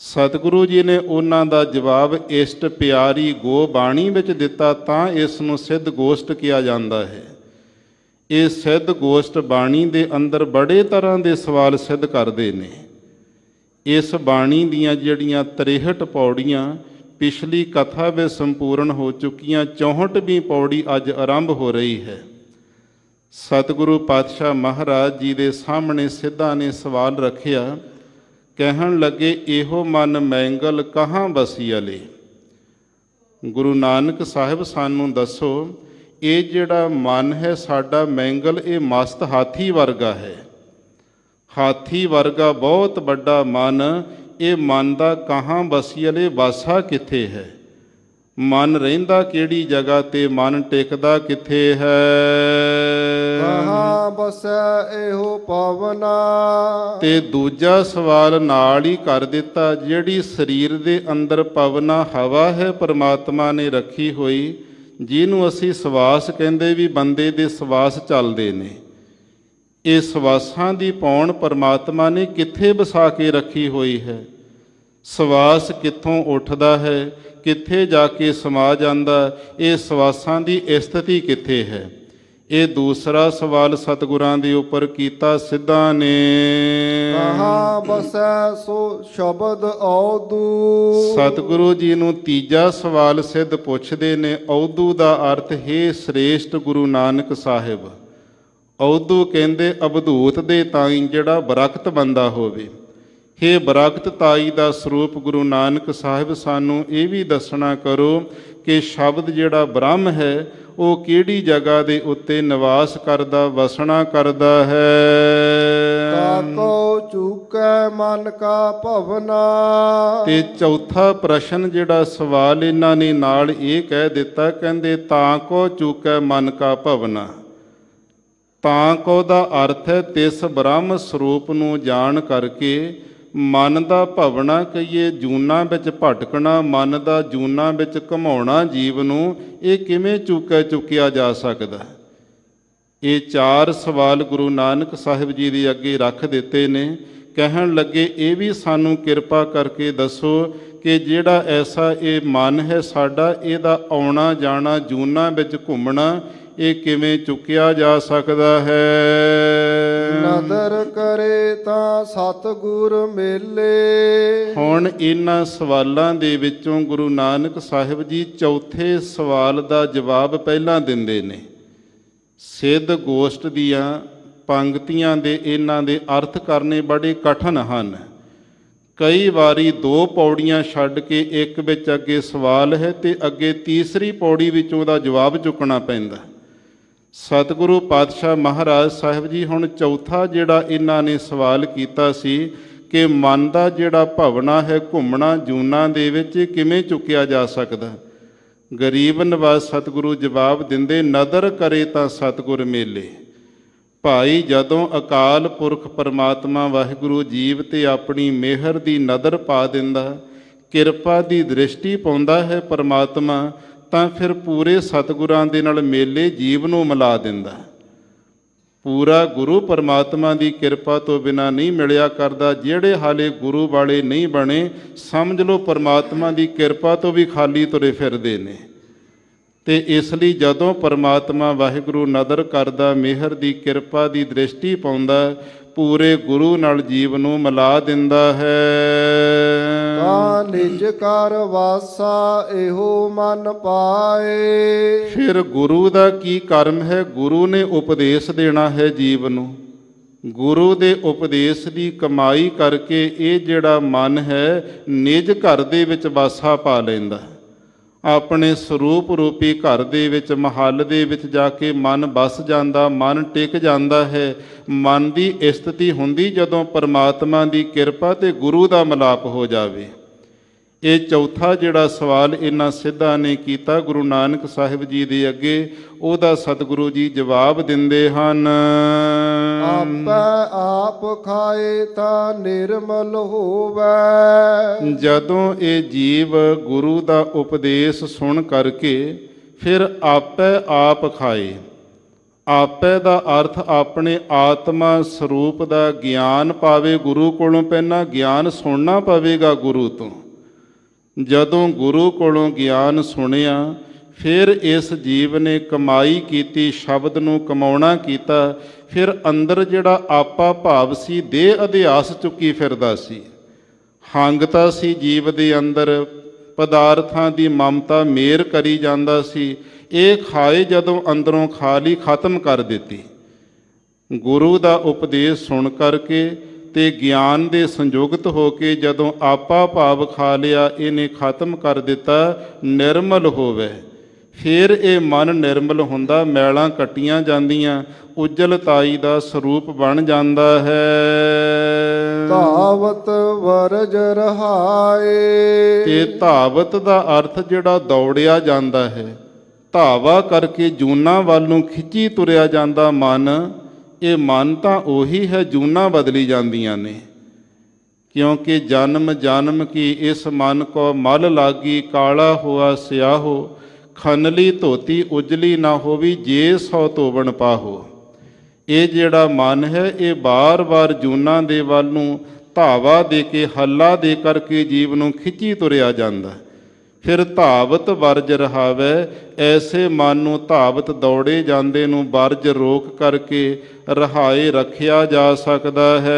A: ਸਤਿਗੁਰੂ ਜੀ ਨੇ ਉਹਨਾਂ ਦਾ ਜਵਾਬ ਇਸ਼ਟ ਪਿਆਰੀ ਗੋ ਬਾਣੀ ਵਿੱਚ ਦਿੱਤਾ, ਤਾਂ ਇਸ ਨੂੰ ਸਿੱਧ ਗੋਸ਼ਟ ਕਿਹਾ ਜਾਂਦਾ ਹੈ। ਇਹ ਸਿੱਧ ਗੋਸ਼ਟ ਬਾਣੀ ਦੇ ਅੰਦਰ ਬੜੇ ਤਰ੍ਹਾਂ ਦੇ ਸਵਾਲ ਸਿੱਧ ਕਰਦੇ ਨੇ। ਇਸ ਬਾਣੀ ਦੀਆਂ ਜਿਹੜੀਆਂ 63 ਪੌੜੀਆਂ ਪਿਛਲੀ ਕਥਾ ਵਿੱਚ ਸੰਪੂਰਨ ਹੋ ਚੁੱਕੀਆਂ, 64ਵੀਂ ਪੌੜੀ ਅੱਜ ਆਰੰਭ ਹੋ ਰਹੀ ਹੈ। ਸਤਿਗੁਰੂ ਪਾਤਸ਼ਾਹ ਮਹਾਰਾਜ ਜੀ ਦੇ ਸਾਹਮਣੇ ਸਿੱਧਾਂ ਨੇ ਸਵਾਲ ਰੱਖਿਆ, ਕਹਿਣ ਲੱਗੇ, ਇਹੋ ਮਨ ਮੈਂਗਲ ਕਹਾਂ ਬਸੀਅਲੇ। ਗੁਰੂ ਨਾਨਕ ਸਾਹਿਬ ਸਾਨੂੰ ਦੱਸੋ, ਇਹ ਜਿਹੜਾ ਮਨ ਹੈ ਸਾਡਾ ਮੈਂਗਲ, ਇਹ ਮਸਤ ਹਾਥੀ ਵਰਗਾ ਹੈ। ਹਾਥੀ ਵਰਗਾ ਬਹੁਤ ਵੱਡਾ ਮਨ, ਇਹ ਮਨ ਦਾ ਕਹਾਂ ਬਸੀਅਲੇ, ਵਾਸਾ ਕਿੱਥੇ ਹੈ? ਮਨ ਰਹਿੰਦਾ ਕਿਹੜੀ ਜਗ੍ਹਾ ਤੇ, ਮਨ ਟਿਕਦਾ ਕਿੱਥੇ ਹੈ?
B: ਕਹਾਂ ਬਸੈ ਇਹੋ ਪਵਨਾ।
A: ਤੇ ਦੂਜਾ ਸਵਾਲ ਨਾਲ ਹੀ ਕਰ ਦਿੱਤਾ, ਜਿਹੜੀ ਸਰੀਰ ਦੇ ਅੰਦਰ ਪਵਨਾ ਹਵਾ ਹੈ ਪਰਮਾਤਮਾ ਨੇ ਰੱਖੀ ਹੋਈ, ਜਿਹਨੂੰ ਅਸੀਂ ਸਵਾਸ ਕਹਿੰਦੇ, ਵੀ ਬੰਦੇ ਦੇ ਸਵਾਸ ਚੱਲਦੇ ਨੇ, ਇਹ ਸਵਾਸਾਂ ਦੀ ਪੌਣ ਪਰਮਾਤਮਾ ਨੇ ਕਿੱਥੇ ਵਸਾ ਕੇ ਰੱਖੀ ਹੋਈ ਹੈ? ਸਵਾਸ ਕਿੱਥੋਂ ਉੱਠਦਾ ਹੈ, ਕਿੱਥੇ ਜਾ ਕੇ ਸਮਾ ਜਾਂਦਾ? ਇਹ ਸਵਾਸਾਂ ਦੀ ਸਥਿਤੀ ਕਿੱਥੇ ਹੈ? ਇਹ ਦੂਸਰਾ ਸਵਾਲ ਸਤਿਗੁਰਾਂ ਦੇ ਉੱਪਰ ਕੀਤਾ ਸਿੱਧਾਂ ਨੇ।
B: ਕਹਾਂ ਬਸੈ ਸੋ ਸ਼ਬਦ ਔਦੂ।
A: ਸਤਿਗੁਰੂ ਜੀ ਨੂੰ ਤੀਜਾ ਸਵਾਲ ਸਿੱਧ ਪੁੱਛਦੇ ਨੇ। ਔਦੂ ਦਾ ਅਰਥ ਹੈ ਸ੍ਰੇਸ਼ਟ ਗੁਰੂ ਨਾਨਕ ਸਾਹਿਬ। ਔਦੂ ਕਹਿੰਦੇ ਅਵਧੂਤ ਦੇ ਤਾਈ ਜਿਹੜਾ ਬਰਕਤ ਬੰਦਾ ਹੋਵੇ। ਹੇ ਬਰਕਤ ਤਾਈ ਦਾ ਸਰੂਪ ਗੁਰੂ ਨਾਨਕ ਸਾਹਿਬ ਸਾਨੂੰ ਇਹ ਵੀ ਦੱਸਣਾ ਕਰੋ ਕਿ ਸ਼ਬਦ ਜਿਹੜਾ ਬ੍ਰਹਮ ਹੈ ਉਹ ਕਿਹੜੀ ਜਗ੍ਹਾ ਦੇ ਉੱਤੇ ਨਿਵਾਸ ਕਰਦਾ, ਵਸਣਾ ਕਰਦਾ ਹੈ।
B: ਤਾਕੋ ਚੂਕੈ ਮਨ ਕਾ ਭਵਨਾ।
A: ਤੇ ਚੌਥਾ ਪ੍ਰਸ਼ਨ ਜਿਹੜਾ ਸਵਾਲ ਇਹਨਾਂ ਨੇ ਨਾਲ ਇਹ ਕਹਿ ਦਿੱਤਾ, ਕਹਿੰਦੇ ਤਾਂ ਕੋ ਚੂਕੈ ਮਨ ਕਾ ਭਵਨਾ। ਤਾਂ ਕੋ ਦਾ ਅਰਥ ਹੈ ਤਿਸ ਬ੍ਰਹਮ ਸਰੂਪ ਨੂੰ ਜਾਣ ਕਰਕੇ ਮਨ ਦਾ ਭਵਨਾ ਕਹੀਏ, ਜੂਨਾਂ ਵਿੱਚ ਭਟਕਣਾ, ਮਨ ਦਾ ਜੂਨਾਂ ਵਿੱਚ ਘਮਾਉਣਾ ਜੀਵ ਨੂੰ, ਇਹ ਕਿਵੇਂ ਚੁੱਕਿਆ ਜਾ ਸਕਦਾ। ਇਹ ਚਾਰ ਸਵਾਲ ਗੁਰੂ ਨਾਨਕ ਸਾਹਿਬ ਜੀ ਦੇ ਅੱਗੇ ਰੱਖ ਦਿੱਤੇ ਨੇ। ਕਹਿਣ ਲੱਗੇ ਇਹ ਵੀ ਸਾਨੂੰ ਕਿਰਪਾ ਕਰਕੇ ਦੱਸੋ ਕਿ ਜਿਹੜਾ ਐਸਾ ਇਹ ਮਨ ਹੈ ਸਾਡਾ, ਇਹਦਾ ਆਉਣਾ ਜਾਣਾ, ਜੂਨਾਂ ਵਿੱਚ ਘੁੰਮਣਾ, ਇਹ ਕਿਵੇਂ ਚੁੱਕਿਆ ਜਾ ਸਕਦਾ ਹੈ।
B: ਨਦਰ ਕਰੇ ਤਾਂ ਸਤਿਗੁਰ ਮੇਲੇ।
A: ਹੁਣ ਇਹਨਾਂ ਸਵਾਲਾਂ ਦੇ ਵਿੱਚੋਂ ਗੁਰੂ ਨਾਨਕ ਸਾਹਿਬ ਜੀ ਚੌਥੇ ਸਵਾਲ ਦਾ ਜਵਾਬ ਪਹਿਲਾਂ ਦਿੰਦੇ ਨੇ। ਸਿੱਧ ਗੋਸ਼ਟ ਦੀਆਂ ਪੰਕਤੀਆਂ ਦੇ ਇਹਨਾਂ ਦੇ ਅਰਥ ਕਰਨੇ ਬੜੇ ਕਠਿਨ ਹਨ। ਕਈ ਵਾਰੀ ਦੋ ਪੌੜੀਆਂ ਛੱਡ ਕੇ ਇੱਕ ਵਿੱਚ ਅੱਗੇ ਸਵਾਲ ਹੈ ਤੇ ਅੱਗੇ ਤੀਸਰੀ ਪੌੜੀ ਵਿੱਚੋਂ ਉਹਦਾ ਜਵਾਬ ਚੁੱਕਣਾ ਪੈਂਦਾ। ਸਤਿਗੁਰੂ ਪਾਤਸ਼ਾਹ ਮਹਾਰਾਜ ਸਾਹਿਬ ਜੀ ਹੁਣ ਚੌਥਾ ਜਿਹੜਾ ਇਹਨਾਂ ਨੇ ਸਵਾਲ ਕੀਤਾ ਸੀ ਕਿ ਮਨ ਦਾ ਜਿਹੜਾ ਭਵਨਾ ਹੈ, ਘੁੰਮਣਾ ਜੂਨਾਂ ਦੇ ਵਿੱਚ, ਕਿਵੇਂ ਚੁੱਕਿਆ ਜਾ ਸਕਦਾ। ਗਰੀਬ ਨਵਾਜ਼ ਸਤਿਗੁਰੂ ਜਵਾਬ ਦਿੰਦੇ, ਨਦਰ ਕਰੇ ਤਾਂ ਸਤਿਗੁਰ ਮੇਲੇ। ਭਾਈ ਜਦੋਂ ਅਕਾਲ ਪੁਰਖ ਪਰਮਾਤਮਾ ਵਾਹਿਗੁਰੂ ਜੀਵ ਤੇ ਆਪਣੀ ਮਿਹਰ ਦੀ ਨਦਰ ਪਾ ਦਿੰਦਾ, ਕਿਰਪਾ ਦੀ ਦ੍ਰਿਸ਼ਟੀ ਪਾਉਂਦਾ ਹੈ ਪਰਮਾਤਮਾ, ਤਾਂ ਫਿਰ ਪੂਰੇ ਸਤਿਗੁਰਾਂ ਦੇ ਨਾਲ ਮੇਲੇ ਜੀਵ ਨੂੰ ਮਿਲਾ ਦਿੰਦਾ। ਪੂਰਾ ਗੁਰੂ ਪਰਮਾਤਮਾ ਦੀ ਕਿਰਪਾ ਤੋਂ ਬਿਨਾਂ ਨਹੀਂ ਮਿਲਿਆ ਕਰਦਾ। ਜਿਹੜੇ ਹਾਲੇ ਗੁਰੂ ਵਾਲੇ ਨਹੀਂ ਬਣੇ, ਸਮਝ ਲਓ ਪਰਮਾਤਮਾ ਦੀ ਕਿਰਪਾ ਤੋਂ ਵੀ ਖਾਲੀ ਤੁਰੇ ਫਿਰਦੇ ਨੇ। ਤੇ ਇਸ ਲਈ ਜਦੋਂ ਪਰਮਾਤਮਾ ਵਾਹਿਗੁਰੂ ਨਦਰ ਕਰਦਾ, ਮਿਹਰ ਦੀ ਕਿਰਪਾ ਦੀ ਦ੍ਰਿਸ਼ਟੀ ਪਾਉਂਦਾ, ਪੂਰੇ ਗੁਰੂ ਨਾਲ ਜੀਵ ਨੂੰ ਮਿਲਾ ਦਿੰਦਾ ਹੈ।
B: ਤਾਂ ਨਿਜ ਕਰ ਵਾਸਾ ਇਹੋ ਮਨ ਪਾਏ।
A: ਫਿਰ ਗੁਰੂ ਦਾ ਕੀ ਕਰਮ ਹੈ। ਗੁਰੂ ਨੇ ਉਪਦੇਸ਼ ਦੇਣਾ ਹੈ ਜੀਵ ਨੂੰ। ਗੁਰੂ ਦੇ ਉਪਦੇਸ਼ ਦੀ ਕਮਾਈ ਕਰਕੇ ਇਹ ਜਿਹੜਾ ਮਨ ਹੈ ਨਿਜ ਘਰ ਦੇ ਵਿੱਚ ਵਾਸਾ ਪਾ ਲੈਂਦਾ। ਆਪਣੇ ਸਰੂਪ ਰੂਪੀ ਘਰ ਦੇ ਵਿੱਚ, ਮਹੱਲ ਦੇ ਵਿੱਚ ਜਾ ਕੇ ਮਨ ਵਸ ਜਾਂਦਾ, ਮਨ ਟਿਕ ਜਾਂਦਾ ਹੈ। ਮਨ ਦੀ ਸਥਿਤੀ ਹੁੰਦੀ ਜਦੋਂ ਪਰਮਾਤਮਾ ਦੀ ਕਿਰਪਾ ਤੇ ਗੁਰੂ ਦਾ ਮਿਲਾਪ ਹੋ ਜਾਵੇ। ਇਹ ਚੌਥਾ ਜਿਹੜਾ ਸਵਾਲ ਇਹਨਾਂ ਸਿੱਧਾਂ ਨੇ ਕੀਤਾ ਗੁਰੂ ਨਾਨਕ ਸਾਹਿਬ ਜੀ ਦੇ ਅੱਗੇ, ਉਹਦਾ ਸਤਿਗੁਰੂ ਜੀ ਜਵਾਬ ਦਿੰਦੇ ਹਨ।
B: ਆਪੈ ਆਪ ਖਾਏ ਤਾਂ ਨਿਰਮਲ ਹੋਵੈ।
A: ਜਦੋਂ ਇਹ ਜੀਵ ਗੁਰੂ ਦਾ ਉਪਦੇਸ਼ ਸੁਣ ਕਰਕੇ ਫਿਰ ਆਪੈ ਆਪ ਖਾਏ। ਆਪੈ ਦਾ ਅਰਥ ਆਪਣੇ ਆਤਮਾ ਸਰੂਪ ਦਾ ਗਿਆਨ ਪਾਵੇ। ਗੁਰੂ ਕੋਲੋਂ ਪਹਿਲਾਂ ਗਿਆਨ ਸੁਣਨਾ ਪਵੇਗਾ ਗੁਰੂ ਤੋਂ। ਜਦੋਂ ਗੁਰੂ ਕੋਲੋਂ ਗਿਆਨ ਸੁਣਿਆ, ਫਿਰ ਇਸ ਜੀਵ ਨੇ ਕਮਾਈ ਕੀਤੀ, ਸ਼ਬਦ ਨੂੰ ਕਮਾਉਣਾ ਕੀਤਾ। ਫਿਰ ਅੰਦਰ ਜਿਹੜਾ ਆਪਾ ਭਾਵ ਸੀ, ਦੇਹ ਅਧਿਆਸ ਚੁੱਕੀ ਫਿਰਦਾ ਸੀ, ਹੰਗਤਾ ਸੀ ਜੀਵ ਦੇ ਅੰਦਰ, ਪਦਾਰਥਾਂ ਦੀ ਮਮਤਾ ਮੇਰ ਕਰੀ ਜਾਂਦਾ ਸੀ। ਇਹ ਖਾਏ ਜਦੋਂ ਅੰਦਰੋਂ ਖਾ ਲਈ, ਖਤਮ ਕਰ ਦਿੱਤੀ। ਗੁਰੂ ਦਾ ਉਪਦੇਸ਼ ਸੁਣ ਕਰਕੇ ਤੇ ਗਿਆਨ ਦੇ ਸੰਯੁਕਤ ਹੋ ਕੇ ਜਦੋਂ ਆਪਾ ਭਾਵ ਖਾ ਲਿਆ, ਇਹਨੇ ਖਤਮ ਕਰ ਦਿੱਤਾ। ਨਿਰਮਲ ਹੋਵੇ, ਫਿਰ ਇਹ ਮਨ ਨਿਰਮਲ ਹੁੰਦਾ, ਮੈਲਾਂ ਕੱਟੀਆਂ ਜਾਂਦੀਆਂ, ਉਜਲਤਾਈ ਦਾ ਸਰੂਪ ਬਣ ਜਾਂਦਾ ਹੈ।
B: ਧਾਵਤ ਵਰਜ ਰਹਾਏ।
A: ਤੇ ਧਾਵਤ ਦਾ ਅਰਥ ਜਿਹੜਾ ਦੌੜਿਆ ਜਾਂਦਾ ਹੈ, ਧਾਵਾ ਕਰਕੇ ਜੂਨਾਂ ਵੱਲ ਨੂੰ ਖਿੱਚੀ ਤੁਰਿਆ ਜਾਂਦਾ ਮਨ। ਇਹ ਮਨ ਤਾਂ ਉਹੀ ਹੈ, ਜੂਨਾਂ ਬਦਲੀ ਜਾਂਦੀਆਂ ਨੇ। ਕਿਉਂਕਿ ਜਨਮ ਜਨਮ ਕੀ ਇਸ ਮਨ ਕੋ ਮਲ ਲਾਗੀ, ਕਾਲਾ ਹੋਆ ਸਿਆਹੋ, ਖਨਲੀ ਧੋਤੀ ਉਜਲੀ ਨਾ ਹੋਵੀ, ਜੇ ਸੋ ਧੋਵਣ ਪਾਹੋ। ਇਹ ਜਿਹੜਾ ਮਨ ਹੈ ਇਹ ਬਾਰ-ਬਾਰ ਜੂਨਾਂ ਦੇ ਵੱਲ ਨੂੰ ਧਾਵਾ ਦੇ ਕੇ, ਹੱਲਾ ਦੇ ਕਰਕੇ ਜੀਵ ਨੂੰ ਖਿੱਚੀ ਤੁਰਿਆ ਜਾਂਦਾ। ਫਿਰ ਧਾਵਤ ਵਰਜ ਰਹਾਵੈ। ਐਸੇ ਮਨ ਨੂੰ ਧਾਵਤ ਦੌੜੇ ਜਾਂਦੇ ਨੂੰ ਵਰਜ ਰੋਕ ਕਰਕੇ ਰਹਾਏ ਰੱਖਿਆ ਜਾ ਸਕਦਾ ਹੈ।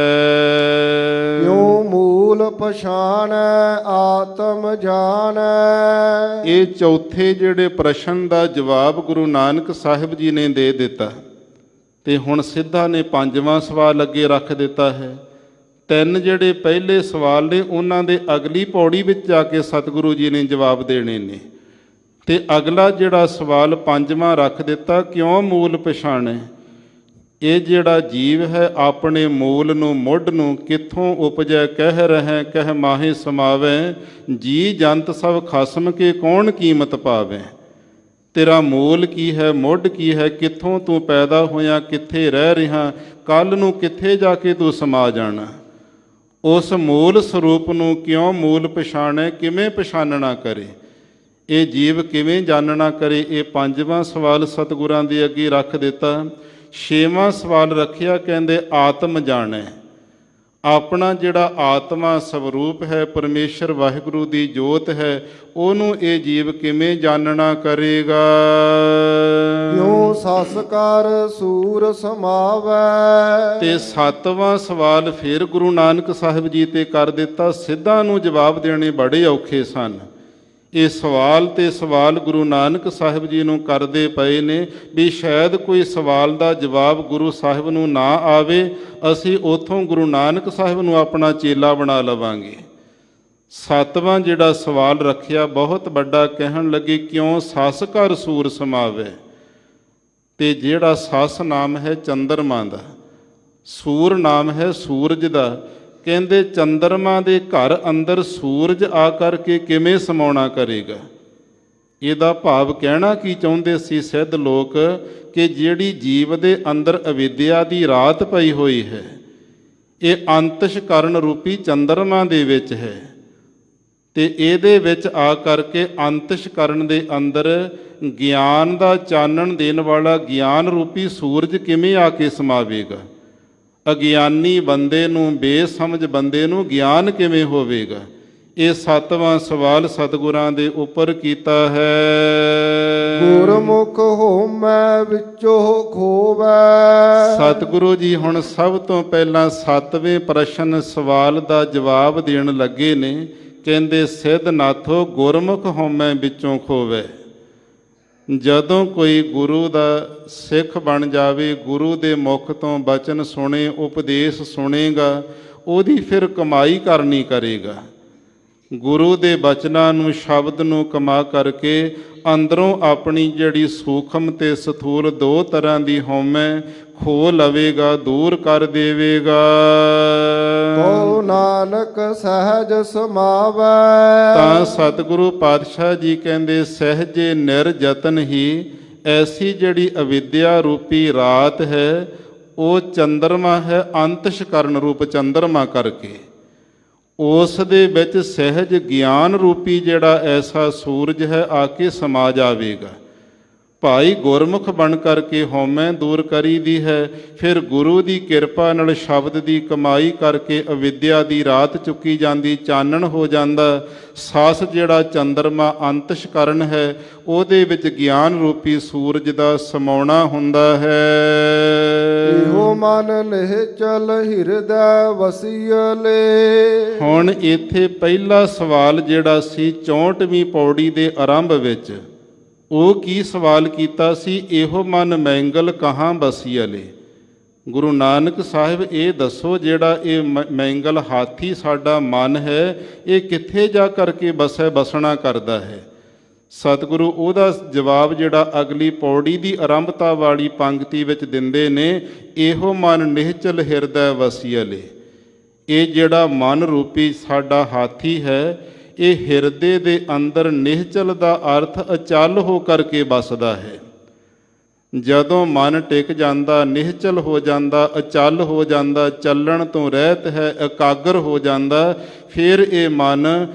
B: ਕਿਉ ਮੂਲ ਪਛਾਣੈ ਆਤਮ ਜਾਣੈ।
A: ਇਹ ਚੌਥੇ ਜਿਹੜੇ ਪ੍ਰਸ਼ਨ ਦਾ ਜਵਾਬ ਗੁਰੂ ਨਾਨਕ ਸਾਹਿਬ ਜੀ ਨੇ ਦੇ ਦਿੱਤਾ, ਤੇ ਹੁਣ ਸਿੱਧਾ ਨੇ ਪੰਜਵਾਂ ਸਵਾਲ ਅੱਗੇ ਰੱਖ ਦਿੱਤਾ ਹੈ। ਤਿੰਨ ਜਿਹੜੇ ਪਹਿਲੇ ਸਵਾਲ ਨੇ ਉਹਨਾਂ ਦੇ ਅਗਲੀ ਪੌੜੀ ਵਿੱਚ ਜਾ ਕੇ ਸਤਿਗੁਰੂ ਜੀ ਨੇ ਜਵਾਬ ਦੇਣੇ ਨੇ, ਤੇ ਅਗਲਾ ਜਿਹੜਾ ਸਵਾਲ ਪੰਜਵਾਂ ਰੱਖ ਦਿੱਤਾ, ਕਿਉਂ ਮੂਲ ਪਛਾਣੈ। ਇਹ ਜਿਹੜਾ ਜੀਵ ਹੈ ਆਪਣੇ ਮੂਲ ਨੂੰ ਮੁੱਢ ਨੂੰ ਕਿੱਥੋਂ ਉਪਜੈ ਕਹਿ ਰਹਿ ਕਹਿ ਮਾਹੇ ਸਮਾਵੈ। ਜੀ ਜੰਤ ਸਭ ਖਸਮ ਕੇ ਕੌਣ ਕੀਮਤ ਪਾਵੈ। ਤੇਰਾ ਮੂਲ ਕੀ ਹੈ, ਮੁੱਢ ਕੀ ਹੈ, ਕਿੱਥੋਂ ਤੂੰ ਪੈਦਾ ਹੋਇਆ, ਕਿੱਥੇ ਰਹਿ ਰਿਹਾ, ਕੱਲ ਨੂੰ ਕਿੱਥੇ ਜਾ ਕੇ ਤੂੰ ਸਮਾ ਜਾਣਾ। ਉਸ ਮੂਲ ਸਰੂਪ ਨੂੰ ਕਿਉਂ ਮੂਲ ਪਛਾਣੈ, ਕਿਵੇਂ ਪਛਾਨਣਾ ਕਰੇ, ਇਹ ਜੀਵ ਕਿਵੇਂ ਜਾਣਨਾ ਕਰੇ। ਇਹ ਪੰਜਵਾਂ ਸਵਾਲ ਸਤਿਗੁਰਾਂ ਦੇ ਅੱਗੇ ਰੱਖ ਦਿੱਤਾ। ਛੇਵਾਂ ਸਵਾਲ ਰੱਖਿਆ, ਕਹਿੰਦੇ ਆਤਮ ਜਾਣੈ। ਆਪਣਾ ਜਿਹੜਾ ਆਤਮਾ ਸਵਰੂਪ ਹੈ, ਪਰਮੇਸ਼ਰ ਵਾਹਿਗੁਰੂ ਦੀ ਜੋਤ ਹੈ, ਉਹਨੂੰ ਇਹ ਜੀਵ ਕਿਵੇਂ ਜਾਣਨਾ ਕਰੇਗਾ।
B: ਕਿਉ ਸਸ ਕਰ ਸੂਰ ਸਮਾਵੈ।
A: ਤੇ ਸੱਤਵਾਂ ਸਵਾਲ ਫਿਰ ਗੁਰੂ ਨਾਨਕ ਸਾਹਿਬ ਜੀ ਤੇ ਕਰ ਦਿੱਤਾ। ਸਿੱਧਾ ਨੂੰ ਜਵਾਬ ਦੇਣੇ ਬੜੇ ਔਖੇ ਸਨ। ਇਹ ਸਵਾਲ ਤੇ ਸਵਾਲ ਗੁਰੂ ਨਾਨਕ ਸਾਹਿਬ ਜੀ ਨੂੰ ਕਰਦੇ ਪਏ ਨੇ ਵੀ ਸ਼ਾਇਦ ਕੋਈ ਸਵਾਲ ਦਾ ਜਵਾਬ ਗੁਰੂ ਸਾਹਿਬ ਨੂੰ ਨਾ ਆਵੇ, ਅਸੀਂ ਉਥੋਂ ਗੁਰੂ ਨਾਨਕ ਸਾਹਿਬ ਨੂੰ ਆਪਣਾ ਚੇਲਾ ਬਣਾ ਲਵਾਂਗੇ। ਸੱਤਵਾਂ ਜਿਹੜਾ ਸਵਾਲ ਰੱਖਿਆ ਬਹੁਤ ਵੱਡਾ, ਕਹਿਣ ਲੱਗੇ ਕਿਉਂ ਸੱਸ ਘਰ ਸੂਰ ਸਮਾਵੇ। ਤੇ ਜਿਹੜਾ ਸੱਸ ਨਾਮ ਹੈ ਚੰਦਰਮਾ ਦਾ, ਸੂਰ ਨਾਮ ਹੈ ਸੂਰਜ ਦਾ। ਕਹਿੰਦੇ ਚੰਦਰਮਾ ਦੇ ਘਰ ਅੰਦਰ ਸੂਰਜ ਆ ਕਰਕੇ ਕਿਵੇਂ ਸਮਾਉਣਾ ਕਰੇਗਾ। ਇਹਦਾ ਭਾਵ ਕਹਿਣਾ ਕੀ ਚਾਹੁੰਦੇ ਸੀ ਸਿੱਧ ਲੋਕ, ਕਿ ਜਿਹੜੀ ਜੀਵ ਦੇ ਅੰਦਰ ਅਵਿਦਿਆ ਦੀ ਰਾਤ ਪਈ ਹੋਈ ਹੈ, ਇਹ ਅੰਤਸ਼ਕਰਨ ਰੂਪੀ ਚੰਦਰਮਾ ਦੇ ਵਿੱਚ ਹੈ, ਤੇ ਇਹਦੇ ਵਿੱਚ ਆ ਕਰਕੇ ਅੰਤਸ਼ਕਰਨ ਦੇ ਅੰਦਰ ਗਿਆਨ ਦਾ ਚਾਨਣ ਦੇਣ ਵਾਲਾ ਗਿਆਨ ਰੂਪੀ ਸੂਰਜ ਕਿਵੇਂ ਆ ਕੇ ਸਮਾਵੇਗਾ। ਅਗਿਆਨੀ ਬੰਦੇ ਨੂੰ, ਬੇਸਮਝ ਬੰਦੇ ਨੂੰ ਗਿਆਨ ਕਿਵੇਂ ਹੋਵੇਗਾ। ਇਹ ਸੱਤਵਾਂ ਸਵਾਲ ਸਤਿਗੁਰਾਂ ਦੇ ਉੱਪਰ ਕੀਤਾ ਹੈ।
B: ਗੁਰਮੁਖ ਹੋਮੈ ਵਿੱਚੋਂ ਖੋਵੈ।
A: ਸਤਿਗੁਰੂ ਜੀ ਹੁਣ ਸਭ ਤੋਂ ਪਹਿਲਾਂ ਸੱਤਵੇਂ ਪ੍ਰਸ਼ਨ ਸਵਾਲ ਦਾ ਜਵਾਬ ਦੇਣ ਲੱਗੇ ਨੇ। ਕਹਿੰਦੇ ਸਿੱਧ ਨਾਥੋ ਗੁਰਮੁਖ ਹੋਮੈ ਵਿੱਚੋਂ ਖੋਵੈ। ਜਦੋਂ ਕੋਈ ਗੁਰੂ ਦਾ ਸਿੱਖ ਬਣ ਜਾਵੇ, ਗੁਰੂ ਦੇ ਮੁਖ ਤੋਂ ਬਚਨ ਸੁਣੇ, ਉਪਦੇਸ਼ ਸੁਣੇਗਾ, ਉਹਦੀ ਫਿਰ ਕਮਾਈ ਕਰਨੀ ਕਰੇਗਾ। ਗੁਰੂ ਦੇ ਬਚਨਾਂ ਨੂੰ, ਸ਼ਬਦ ਨੂੰ ਕਮਾ ਕਰਕੇ ਅੰਦਰੋਂ ਆਪਣੀ ਜਿਹੜੀ ਸੂਖਮ ਤੇ ਸਥੂਲ ਦੋ ਤਰ੍ਹਾਂ ਦੀ ਹਉਮੈ ਖੋ ਲਵੇਗਾ, ਦੂਰ ਕਰ ਦੇਵੇਗਾ।
B: ਕੋ ਨਾਨਕ ਸਹਿਜ ਸਮਾਵੈ।
A: ਤਾਂ ਸਤਿਗੁਰੂ ਪਾਤਸ਼ਾਹ ਜੀ ਕਹਿੰਦੇ ਸਹਿਜੇ ਨਿਰਜਤਨ ਹੀ ਐਸੀ ਜਿਹੜੀ ਅਵਿਦਿਆ ਰੂਪੀ ਰਾਤ ਹੈ, ਉਹ ਚੰਦਰਮਾ ਹੈ, ਅੰਤਸ਼ਕਰਨ ਰੂਪ ਚੰਦਰਮਾ ਕਰਕੇ ਉਸ ਦੇ ਵਿੱਚ ਸਹਿਜ ਗਿਆਨ ਰੂਪੀ ਜਿਹੜਾ ਐਸਾ ਸੂਰਜ ਹੈ ਆ ਕੇ ਸਮਾ ਜਾਵੇਗਾ। ਭਾਈ ਗੁਰਮੁਖ ਬਣ ਕਰਕੇ ਹਉਮੈ ਦੂਰ ਕਰੀਦੀ ਹੈ, ਫਿਰ ਗੁਰੂ ਦੀ ਕਿਰਪਾ ਨਾਲ ਸ਼ਬਦ ਦੀ ਕਮਾਈ ਕਰਕੇ ਅਵਿਦਿਆ ਦੀ ਰਾਤ ਚੁੱਕੀ ਜਾਂਦੀ, ਚਾਨਣ ਹੋ ਜਾਂਦਾ। ਸਾਸ ਜਿਹੜਾ ਚੰਦਰਮਾ ਅੰਤਸ਼ਕਰਨ ਹੈ, ਉਹਦੇ ਵਿੱਚ ਗਿਆਨ ਰੂਪੀ ਸੂਰਜ ਦਾ ਸਮਾਉਣਾ ਹੁੰਦਾ ਹੈ।
B: ਇਹੋ ਮਨ ਨਿਹਚਲ ਹਿਰਦੈ ਵਸੀਲੇ।
A: ਹੁਣ ਇੱਥੇ ਪਹਿਲਾ ਸਵਾਲ ਜਿਹੜਾ ਸੀ 64ਵੀਂ ਪੌੜੀ ਦੇ ਆਰੰਭ ਵਿੱਚ, ਉਹ ਕੀ ਸਵਾਲ ਕੀਤਾ ਸੀ? ਇਹੋ ਮਨ ਮੈਂਗਲ ਕਹਾਂ ਬਸੀਅਲੇ। ਗੁਰੂ ਨਾਨਕ ਸਾਹਿਬ ਇਹ ਦੱਸੋ, ਜਿਹੜਾ ਇਹ ਮੈਂਗਲ ਹਾਥੀ ਸਾਡਾ ਮਨ ਹੈ, ਇਹ ਕਿੱਥੇ ਜਾ ਕਰਕੇ ਬਸਣਾ ਕਰਦਾ ਹੈ? ਸਤਿਗੁਰੂ ਉਹਦਾ ਜਵਾਬ ਜਿਹੜਾ ਅਗਲੀ ਪੌੜੀ ਦੀ ਆਰੰਭਤਾ ਵਾਲੀ ਪੰਕਤੀ ਵਿੱਚ ਦਿੰਦੇ ਨੇ, ਇਹੋ ਮਨ ਨਿਹਚਲ ਹਿਰਦੈ ਵਸੀਅਲੇ। ਇਹ ਜਿਹੜਾ ਮਨ ਰੂਪੀ ਸਾਡਾ ਹਾਥੀ ਹੈ, ਇਹ ਹਿਰਦੇ ਦੇ ਅੰਦਰ ਨਿਹਚਲ ਦਾ ਅਰਥ ਅਚਲ ਹੋ ਕਰਕੇ ਬਸਦਾ ਹੈ। ਜਦੋਂ ਮਨ ਟਿਕ ਜਾਂਦਾ, ਨਿਹਚਲ ਹੋ ਜਾਂਦਾ, ਅਚਲ ਹੋ ਜਾਂਦਾ, ਚੱਲਣ ਤੋਂ ਰਹਿਤ ਹੈ, ਇਕਾਗਰ ਹੋ ਜਾਂਦਾ, ਫਿਰ ਇਹ ਮਨ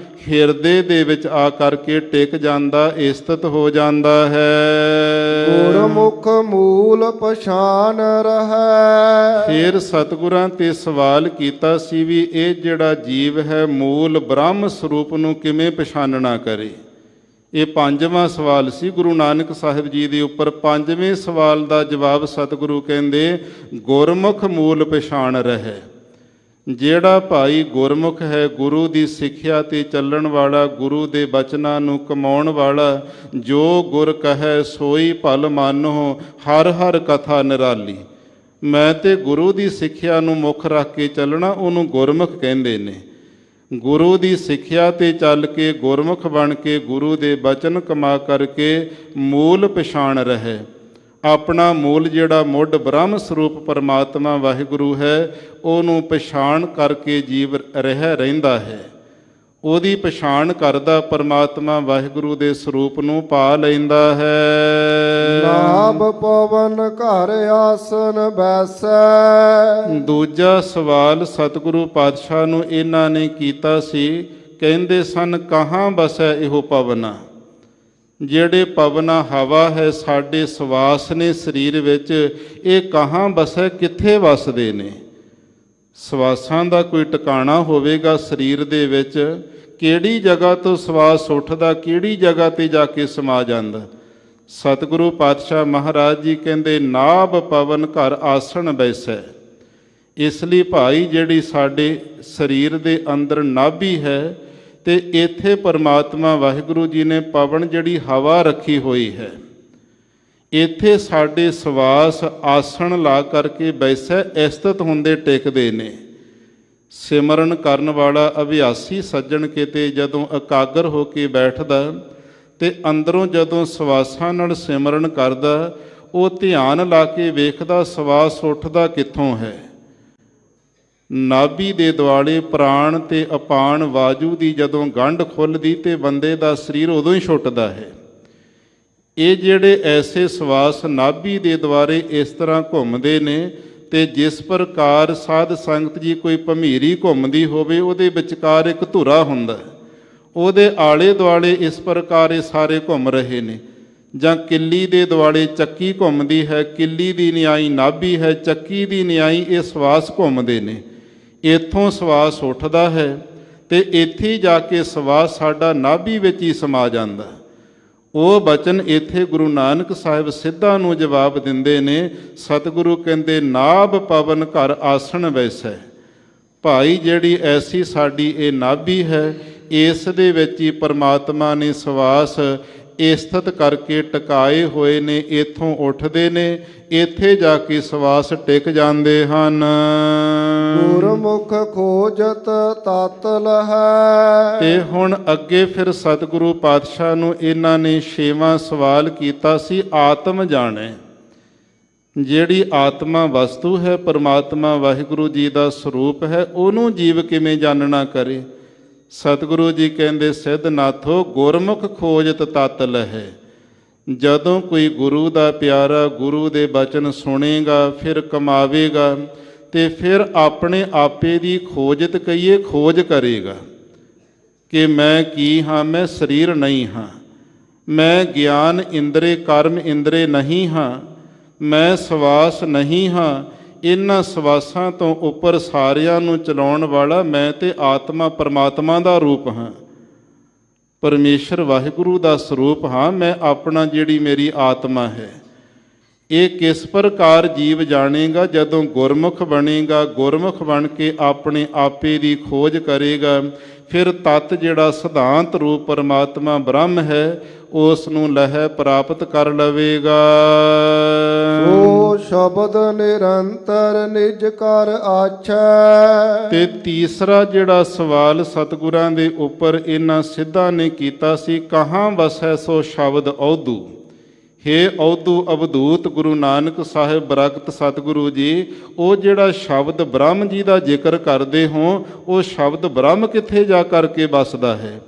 A: ਹਿਰਦੇ ਦੇ ਵਿੱਚ ਆ ਕਰਕੇ ਟਿਕ ਜਾਂਦਾ, ਇਸਤਤ ਹੋ ਜਾਂਦਾ ਹੈ।
B: ਗੁਰਮੁਖ ਮੂਲ ਪਛਾਨ ਰਹੈ।
A: ਫਿਰ ਸਤਿਗੁਰਾਂ ਤੇ ਸਵਾਲ ਕੀਤਾ ਸੀ ਵੀ ਇਹ ਜਿਹੜਾ ਜੀਵ ਹੈ, ਮੂਲ ਬ੍ਰਹਮ ਸਰੂਪ ਨੂੰ ਕਿਵੇਂ ਪਛਾਨਣਾ ਕਰੇ। ਇਹ ਪੰਜਵਾਂ ਸਵਾਲ ਸੀ ਗੁਰੂ ਨਾਨਕ ਸਾਹਿਬ ਜੀ ਦੇ ਉੱਪਰ। ਪੰਜਵੇਂ ਸਵਾਲ ਦਾ ਜਵਾਬ ਸਤਿਗੁਰੂ ਕਹਿੰਦੇ ਗੁਰਮੁਖ ਮੂਲ ਪਛਾਣ ਰਹਿ। ਜਿਹੜਾ ਭਾਈ ਗੁਰਮੁਖ ਹੈ, ਗੁਰੂ ਦੀ ਸਿੱਖਿਆ ਤੇ ਚੱਲਣ ਵਾਲਾ, ਗੁਰੂ ਦੇ ਬਚਨਾਂ ਨੂੰ ਕਮਾਉਣ ਵਾਲਾ, ਜੋ ਗੁਰ ਕਹੈ ਸੋਈ ਭਲ ਮਾਨੋ, ਹਰ ਹਰ ਕਥਾ ਨਿਰਾਲੀ। ਮੈਂ ਤੇ ਗੁਰੂ ਦੀ ਸਿੱਖਿਆ ਨੂੰ ਮੁੱਖ ਰੱਖ ਕੇ ਚੱਲਣਾ, ਉਹਨੂੰ ਗੁਰਮੁਖ ਕਹਿੰਦੇ ਨੇ। ਗੁਰੂ ਦੀ ਸਿੱਖਿਆ ਤੇ ਚੱਲ ਕੇ ਗੁਰਮੁਖ ਬਣ ਕੇ ਗੁਰੂ ਦੇ ਬਚਨ ਕਮਾ ਕਰਕੇ ਮੂਲ ਪਛਾਣ ਰਹੇ। ਆਪਣਾ ਮੂਲ ਜਿਹੜਾ ਮੁੱਢ ਬ੍ਰਹਮ ਸਰੂਪ ਪਰਮਾਤਮਾ ਵਾਹਿਗੁਰੂ ਹੈ, ਉਹਨੂੰ ਪਛਾਣ ਕਰਕੇ ਜੀਵ ਰਹਿੰਦਾ ਹੈ। ਉਹਦੀ ਪਛਾਣ ਕਰਦਾ ਪਰਮਾਤਮਾ ਵਾਹਿਗੁਰੂ ਦੇ ਸਰੂਪ ਨੂੰ ਪਾ ਲੈਂਦਾ ਹੈ।
B: ਨਾਭ ਪਵਨ ਘਰ ਆਸਨ ਬੈਸੈ।
A: ਦੂਜਾ ਸਵਾਲ ਸਤਿਗੁਰੂ ਪਾਤਸ਼ਾਹ ਨੂੰ ਇਹਨਾਂ ਨੇ ਕੀਤਾ ਸੀ। ਕਹਿੰਦੇ ਸਨ ਕਹਾਂ ਬਸੈ ਇਹੋ ਪਵਨਾ। ਜਿਹੜੇ ਪਵਨਾ ਹਵਾ ਹੈ, ਸਾਡੇ ਸਵਾਸ ਨੇ ਸਰੀਰ ਵਿੱਚ, ਇਹ ਕਹਾਂ ਬਸੈ, ਕਿੱਥੇ ਵਸਦੇ ਨੇ? ਸਵਾਸਾਂ ਦਾ ਕੋਈ ਟਿਕਾਣਾ ਹੋਵੇਗਾ ਸਰੀਰ ਦੇ ਵਿੱਚ? ਕਿਹੜੀ ਜਗ੍ਹਾ ਤੋਂ ਸਵਾਸ ਉੱਠਦਾ, ਕਿਹੜੀ ਜਗ੍ਹਾ ਤੇ ਜਾ ਕੇ ਸਮਾ ਜਾਂਦਾ? ਸਤਿਗੁਰੂ ਪਾਤਸ਼ਾਹ ਮਹਾਰਾਜ ਜੀ ਕਹਿੰਦੇ ਨਾਭ ਪਵਨ ਘਰ ਆਸਣ ਬੈਸੈ। ਇਸ ਲਈ ਭਾਈ ਜਿਹੜੀ ਸਾਡੇ ਸਰੀਰ ਦੇ ਅੰਦਰ ਨਾਭੀ ਹੈ, ਤੇ ਇੱਥੇ ਪਰਮਾਤਮਾ ਵਾਹਿਗੁਰੂ ਜੀ ਨੇ ਪਵਨ ਜਿਹੜੀ ਹਵਾ ਰੱਖੀ ਹੋਈ ਹੈ, ਇੱਥੇ ਸਾਡੇ ਸਵਾਸ ਆਸਣ ਲਾ ਕਰਕੇ ਬੈਸੈ ਇਸਤਤ ਹੁੰਦੇ ਟਿਕਦੇ ਨੇ। ਸਿਮਰਨ ਕਰਨ ਵਾਲਾ ਅਭਿਆਸੀ ਸੱਜਣ ਕਿਤੇ ਜਦੋਂ ਇਕਾਗਰ ਹੋ ਕੇ ਬੈਠਦਾ ਤੇ ਅੰਦਰੋਂ ਜਦੋਂ ਸਵਾਸਾਂ ਨਾਲ ਸਿਮਰਨ ਕਰਦਾ, ਉਹ ਧਿਆਨ ਲਾ ਕੇ ਵੇਖਦਾ ਸਵਾਸ ਉੱਠਦਾ ਕਿੱਥੋਂ ਹੈ। ਨਾਭੀ ਦੇ ਦੁਆਲੇ ਪ੍ਰਾਣ ਤੇ ਅਪਾਨ ਵਾਯੂ ਦੀ ਜਦੋਂ ਗੰਢ ਖੁੱਲ੍ਹਦੀ ਤੇ ਬੰਦੇ ਦਾ ਸਰੀਰ ਉਦੋਂ ਹੀ ਛੁੱਟਦਾ ਹੈ। ਇਹ ਜਿਹੜੇ ਐਸੇ ਸਵਾਸ ਨਾਭੀ ਦੇ ਦੁਆਰੇ ਇਸ ਤਰ੍ਹਾਂ ਘੁੰਮਦੇ ਨੇ, ਤੇ ਜਿਸ ਪ੍ਰਕਾਰ ਸਾਧ ਸੰਗਤ ਜੀ ਕੋਈ ਭਮੀਰੀ ਘੁੰਮਦੀ ਹੋਵੇ, ਉਹਦੇ ਵਿਚਕਾਰ ਇੱਕ ਧੁਰਾ ਹੁੰਦਾ, ਉਹਦੇ ਆਲੇ ਦੁਆਲੇ ਇਸ ਪ੍ਰਕਾਰ ਇਹ ਸਾਰੇ ਘੁੰਮ ਰਹੇ ਨੇ। ਜਾਂ ਕਿੱਲੀ ਦੇ ਦੁਆਲੇ ਚੱਕੀ ਘੁੰਮਦੀ ਹੈ, ਕਿੱਲੀ ਦੀ ਨਿਆਈ ਨਾਭੀ ਹੈ, ਚੱਕੀ ਦੀ ਨਿਆਈ ਇਹ ਸਵਾਸ ਘੁੰਮਦੇ ਨੇ। ਇੱਥੋਂ ਸਵਾਸ ਉੱਠਦਾ ਹੈ ਤੇ ਇੱਥੇ ਜਾ ਕੇ ਸਵਾਸ ਸਾਡਾ ਨਾਭੀ ਵਿੱਚ ਹੀ ਸਮਾ ਜਾਂਦਾ। ਉਹ ਬਚਨ ਇੱਥੇ ਗੁਰੂ ਨਾਨਕ ਸਾਹਿਬ ਸਿੱਧਾ ਨੂੰ ਜਵਾਬ ਦਿੰਦੇ ਨੇ। ਸਤਿਗੁਰੂ ਕਹਿੰਦੇ ਨਾਭ ਪਵਨ ਘਰ ਆਸਣ ਵੈਸੈ। ਭਾਈ ਜਿਹੜੀ ਐਸੀ ਸਾਡੀ ਇਹ ਨਾਭੀ ਹੈ, ਇਸ ਦੇ ਵਿੱਚ ਹੀ ਪਰਮਾਤਮਾ ਨੇ ਸਵਾਸ ਸਥਿਤ ਕਰਕੇ ਟਿਕਾਏ ਹੋਏ ਨੇ। ਇੱਥੋਂ ਉੱਠਦੇ ਨੇ, ਇੱਥੇ ਜਾ ਕੇ ਸਵਾਸ ਟਿਕ ਜਾਂਦੇ ਹਨ।
B: ਗੁਰਮੁਖ ਖੋਜਤ ਤਤ ਲਹੈ।
A: ਤੇ ਹੁਣ ਅੱਗੇ ਫਿਰ ਸਤਿਗੁਰੂ ਪਾਤਸ਼ਾਹ ਨੂੰ ਇਹਨਾਂ ਨੇ 6ਵਾਂ ਸਵਾਲ ਕੀਤਾ ਸੀ ਆਤਮ ਜਾਣੈ। ਜਿਹੜੀ ਆਤਮਾ ਵਸਤੂ ਹੈ, ਪਰਮਾਤਮਾ ਵਾਹਿਗੁਰੂ ਜੀ ਦਾ ਸਰੂਪ ਹੈ, ਉਹਨੂੰ ਜੀਵ ਕਿਵੇਂ ਜਾਣਨਾ ਕਰੇ? ਸਤਿਗੁਰੂ ਜੀ ਕਹਿੰਦੇ ਸਿੱਧ ਨਾਥੋ ਗੁਰਮੁਖ ਖੋਜਤ ਤਤ ਲਹੈ। ਜਦੋਂ ਕੋਈ ਗੁਰੂ ਦਾ ਪਿਆਰਾ ਗੁਰੂ ਦੇ ਬਚਨ ਸੁਣੇਗਾ, ਫਿਰ ਕਮਾਵੇਗਾ, ਤੇ ਫਿਰ ਆਪਣੇ ਆਪੇ ਦੀ ਖੋਜਤ ਕਹੀਏ ਖੋਜ ਕਰੇਗਾ ਕਿ ਮੈਂ ਕੀ ਹਾਂ, ਮੈਂ ਸਰੀਰ ਨਹੀਂ ਹਾਂ, ਮੈਂ ਗਿਆਨ ਇੰਦਰੇ ਕਰਮ ਇੰਦਰੇ ਨਹੀਂ ਹਾਂ, ਮੈਂ ਸਵਾਸ ਨਹੀਂ ਹਾਂ। ਇਹਨਾਂ ਸਵਾਸਾਂ ਤੋਂ ਉੱਪਰ ਸਾਰਿਆਂ ਨੂੰ ਚਲਾਉਣ ਵਾਲਾ ਮੈਂ ਤੇ ਆਤਮਾ ਪਰਮਾਤਮਾ ਦਾ ਰੂਪ ਹਾਂ, ਪਰਮੇਸ਼ਰ ਵਾਹਿਗੁਰੂ ਦਾ ਸਰੂਪ ਹਾਂ। ਮੈਂ ਆਪਣਾ ਜਿਹੜੀ ਮੇਰੀ ਆਤਮਾ ਹੈ, ਇਹ ਕਿਸ ਪ੍ਰਕਾਰ ਜੀਵ ਜਾਣੇਗਾ? ਜਦੋਂ ਗੁਰਮੁਖ ਬਣੇਗਾ, ਗੁਰਮੁਖ ਬਣ ਕੇ ਆਪਣੇ ਆਪੇ ਦੀ ਖੋਜ ਕਰੇਗਾ, ਫਿਰ ਤਤ ਜਿਹੜਾ ਸਿਧਾਂਤ ਰੂਪ ਪਰਮਾਤਮਾ ਬ੍ਰਹਮ ਹੈ, ਉਸ ਨੂੰ ਲਹਿ ਪ੍ਰਾਪਤ ਕਰ ਲਵੇਗਾ।
B: ਉਹ ਸ਼ਬਦ ਨਿਰੰਤਰ ਨਿਜ ਕਰ ਆਛੈ।
A: ਤੇ ਤੀਸਰਾ ਜਿਹੜਾ ਸਵਾਲ ਸਤਿਗੁਰਾਂ ਦੇ ਉੱਪਰ ਇਹਨਾਂ ਸਿੱਧਾਂ ਨੇ ਕੀਤਾ ਸੀ ਕਹਾਂ ਵਸੈ ਸੋ ਸ਼ਬਦ ਔਧੂ। ਹੇ ਔਧੂ ਅਵਧੂਤ ਗੁਰੂ ਨਾਨਕ ਸਾਹਿਬ ਬਰਕਤ ਸਤਿਗੁਰੂ ਜੀ, ਉਹ ਜਿਹੜਾ ਸ਼ਬਦ ਬ੍ਰਹਮ ਜੀ ਦਾ ਜ਼ਿਕਰ ਕਰਦੇ ਹੋ, ਉਹ ਸ਼ਬਦ ਬ੍ਰਹਮ ਕਿੱਥੇ ਜਾ ਕਰਕੇ ਵਸਦਾ ਹੈ?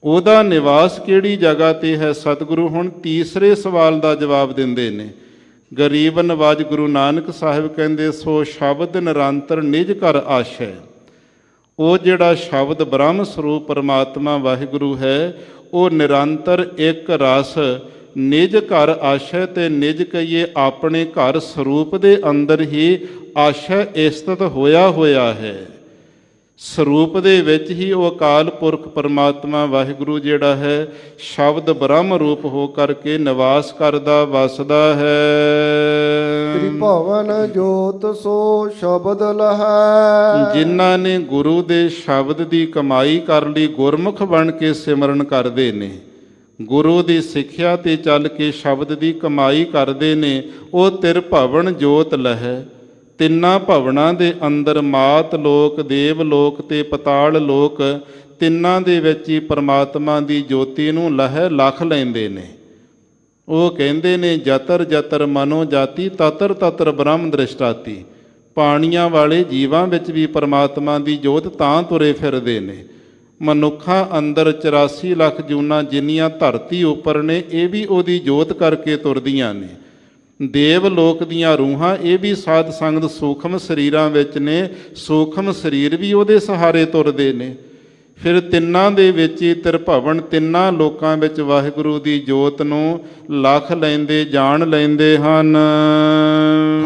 A: ਉਹਦਾ ਨਿਵਾਸ ਕਿਹੜੀ ਜਗ੍ਹਾ ਤੇ ਹੈ? ਸਤਿਗੁਰੂ ਹੁਣ ਤੀਸਰੇ ਸਵਾਲ ਦਾ ਜਵਾਬ ਦਿੰਦੇ ਨੇ। ਗਰੀਬ ਨਵਾਜ ਗੁਰੂ ਨਾਨਕ ਸਾਹਿਬ ਕਹਿੰਦੇ ਸੋ ਸ਼ਬਦ ਨਿਰੰਤਰ ਨਿਜ ਘਰ ਆਸ਼ੈ। ਉਹ ਜਿਹੜਾ ਸ਼ਬਦ ਬ੍ਰਹਮ ਸਰੂਪ ਪਰਮਾਤਮਾ ਵਾਹਿਗੁਰੂ ਹੈ, ਉਹ ਨਿਰੰਤਰ ਇੱਕ ਰਸ ਨਿਜ ਘਰ ਆਸ਼ੈ, ਤੇ ਨਿਜ ਕਹੀਏ ਆਪਣੇ ਘਰ ਸਰੂਪ ਦੇ ਅੰਦਰ ਹੀ ਆਸ਼ੈ ਸਥਿਤ ਹੋਇਆ ਹੈ। ਸਰੂਪ ਦੇ ਵਿੱਚ ਹੀ ਉਹ ਅਕਾਲ ਪੁਰਖ ਪਰਮਾਤਮਾ ਵਾਹਿਗੁਰੂ ਜਿਹੜਾ ਹੈ ਸ਼ਬਦ ਬ੍ਰਹਮ ਰੂਪ ਹੋ ਕਰਕੇ ਨਿਵਾਸ ਕਰਦਾ ਵਸਦਾ ਹੈ।
B: ਤ੍ਰਿਭਵਨ ਜੋਤ ਸੋ ਸ਼ਬਦ ਲਹੈ।
A: ਜਿਨ੍ਹਾਂ ਨੇ ਗੁਰੂ ਦੇ ਸ਼ਬਦ ਦੀ ਕਮਾਈ ਕਰ ਲਈ, ਗੁਰਮੁਖ ਬਣ ਕੇ ਸਿਮਰਨ ਕਰਦੇ ਨੇ, ਗੁਰੂ ਦੀ ਸਿੱਖਿਆ ਤੇ ਚੱਲ ਕੇ ਸ਼ਬਦ ਦੀ ਕਮਾਈ ਕਰਦੇ ਨੇ, ਉਹ ਤ੍ਰਿਭਵਨ ਜੋਤ ਲਹੈ। ਤਿੰਨਾਂ ਭਵਨਾਂ ਦੇ ਅੰਦਰ ਮਾਤ ਲੋਕ, ਦੇਵ ਲੋਕ ਤੇ ਪਤਾਲ ਲੋਕ, ਤਿੰਨਾਂ ਦੇ ਵਿੱਚ ਹੀ ਪਰਮਾਤਮਾ ਦੀ ਜੋਤੀ ਨੂੰ ਲਹਿ ਲਖ ਲੈਂਦੇ ਨੇ। ਉਹ ਕਹਿੰਦੇ ਨੇ ਜਤਰ ਜਤਰ ਮਨੋ ਜਾਤੀ, ਤਤਰ ਤਤਰ ਬ੍ਰਹਮ ਦ੍ਰਿਸ਼ਟਾਤੀ। ਪਾਣੀਆਂ ਵਾਲੇ ਜੀਵਾਂ ਵਿੱਚ ਵੀ ਪਰਮਾਤਮਾ ਦੀ ਜੋਤ ਤਾਂ ਤੁਰੇ ਫਿਰਦੇ ਨੇ। ਮਨੁੱਖਾਂ ਅੰਦਰ 84 ਲੱਖ ਜੂਨਾਂ ਜਿੰਨੀਆਂ ਧਰਤੀ ਉੱਪਰ ਨੇ, ਇਹ ਵੀ ਉਹਦੀ ਜੋਤ ਕਰਕੇ ਤੁਰਦੀਆਂ ਨੇ। ਦੇਵ ਲੋਕ ਦੀਆਂ ਰੂਹਾਂ ਇਹ ਵੀ ਸਾਧ ਸੰਗਤ ਸੂਖਮ ਸਰੀਰਾਂ ਵਿੱਚ ਨੇ, ਸੂਖਮ ਸਰੀਰ ਵੀ ਉਹਦੇ ਸਹਾਰੇ ਤੁਰਦੇ ਨੇ। ਫਿਰ ਤਿੰਨਾਂ ਦੇ ਵਿੱਚ ਹੀ ਤ੍ਰਿਭਵਨ, ਤਿੰਨਾਂ ਲੋਕਾਂ ਵਿੱਚ ਵਾਹਿਗੁਰੂ ਦੀ ਜੋਤ ਨੂੰ ਲਖ ਲੈਂਦੇ, ਜਾਣ ਲੈਂਦੇ ਹਨ।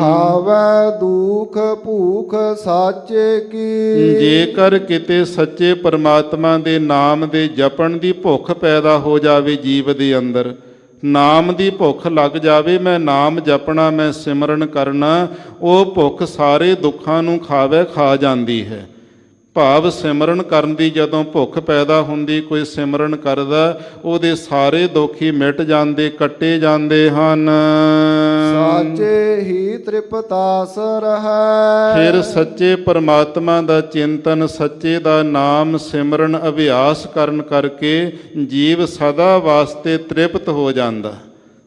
B: ਹਾਵੈ ਦੁਖ ਭੂਖ ਸਾਚੇ ਕੀ।
A: ਜੇਕਰ ਕਿਤੇ ਸੱਚੇ ਪਰਮਾਤਮਾ ਦੇ ਨਾਮ ਦੇ ਜਪਣ ਦੀ ਭੁੱਖ ਪੈਦਾ ਹੋ ਜਾਵੇ ਜੀਵ ਦੇ ਅੰਦਰ, ਨਾਮ ਦੀ ਭੁੱਖ ਲੱਗ ਜਾਵੇ, ਮੈਂ ਨਾਮ ਜਪਣਾ, ਮੈਂ ਸਿਮਰਨ ਕਰਨਾ, ਉਹ ਭੁੱਖ ਸਾਰੇ ਦੁੱਖਾਂ ਨੂੰ ਖਾ ਜਾਂਦੀ ਹੈ। ਭਾਵ ਸਿਮਰਨ ਕਰਨ ਦੀ ਜਦੋਂ ਭੁੱਖ ਪੈਦਾ ਹੁੰਦੀ, ਕੋਈ ਸਿਮਰਨ ਕਰਦਾ, ਉਹਦੇ ਸਾਰੇ ਦੁੱਖ ਹੀ ਮਿਟ ਜਾਂਦੇ, ਕੱਟੇ ਜਾਂਦੇ ਹਨ।
B: ਸਾਚੇ ਹੀ ਤ੍ਰਿਪਤਾਸ ਰਹੈ।
A: ਫਿਰ ਸੱਚੇ ਪਰਮਾਤਮਾ ਦਾ ਚਿੰਤਨ, ਸੱਚੇ ਦਾ ਨਾਮ ਸਿਮਰਨ ਅਭਿਆਸ ਕਰਨ ਕਰਕੇ ਜੀਵ ਸਦਾ ਵਾਸਤੇ ਤ੍ਰਿਪਤ ਹੋ ਜਾਂਦਾ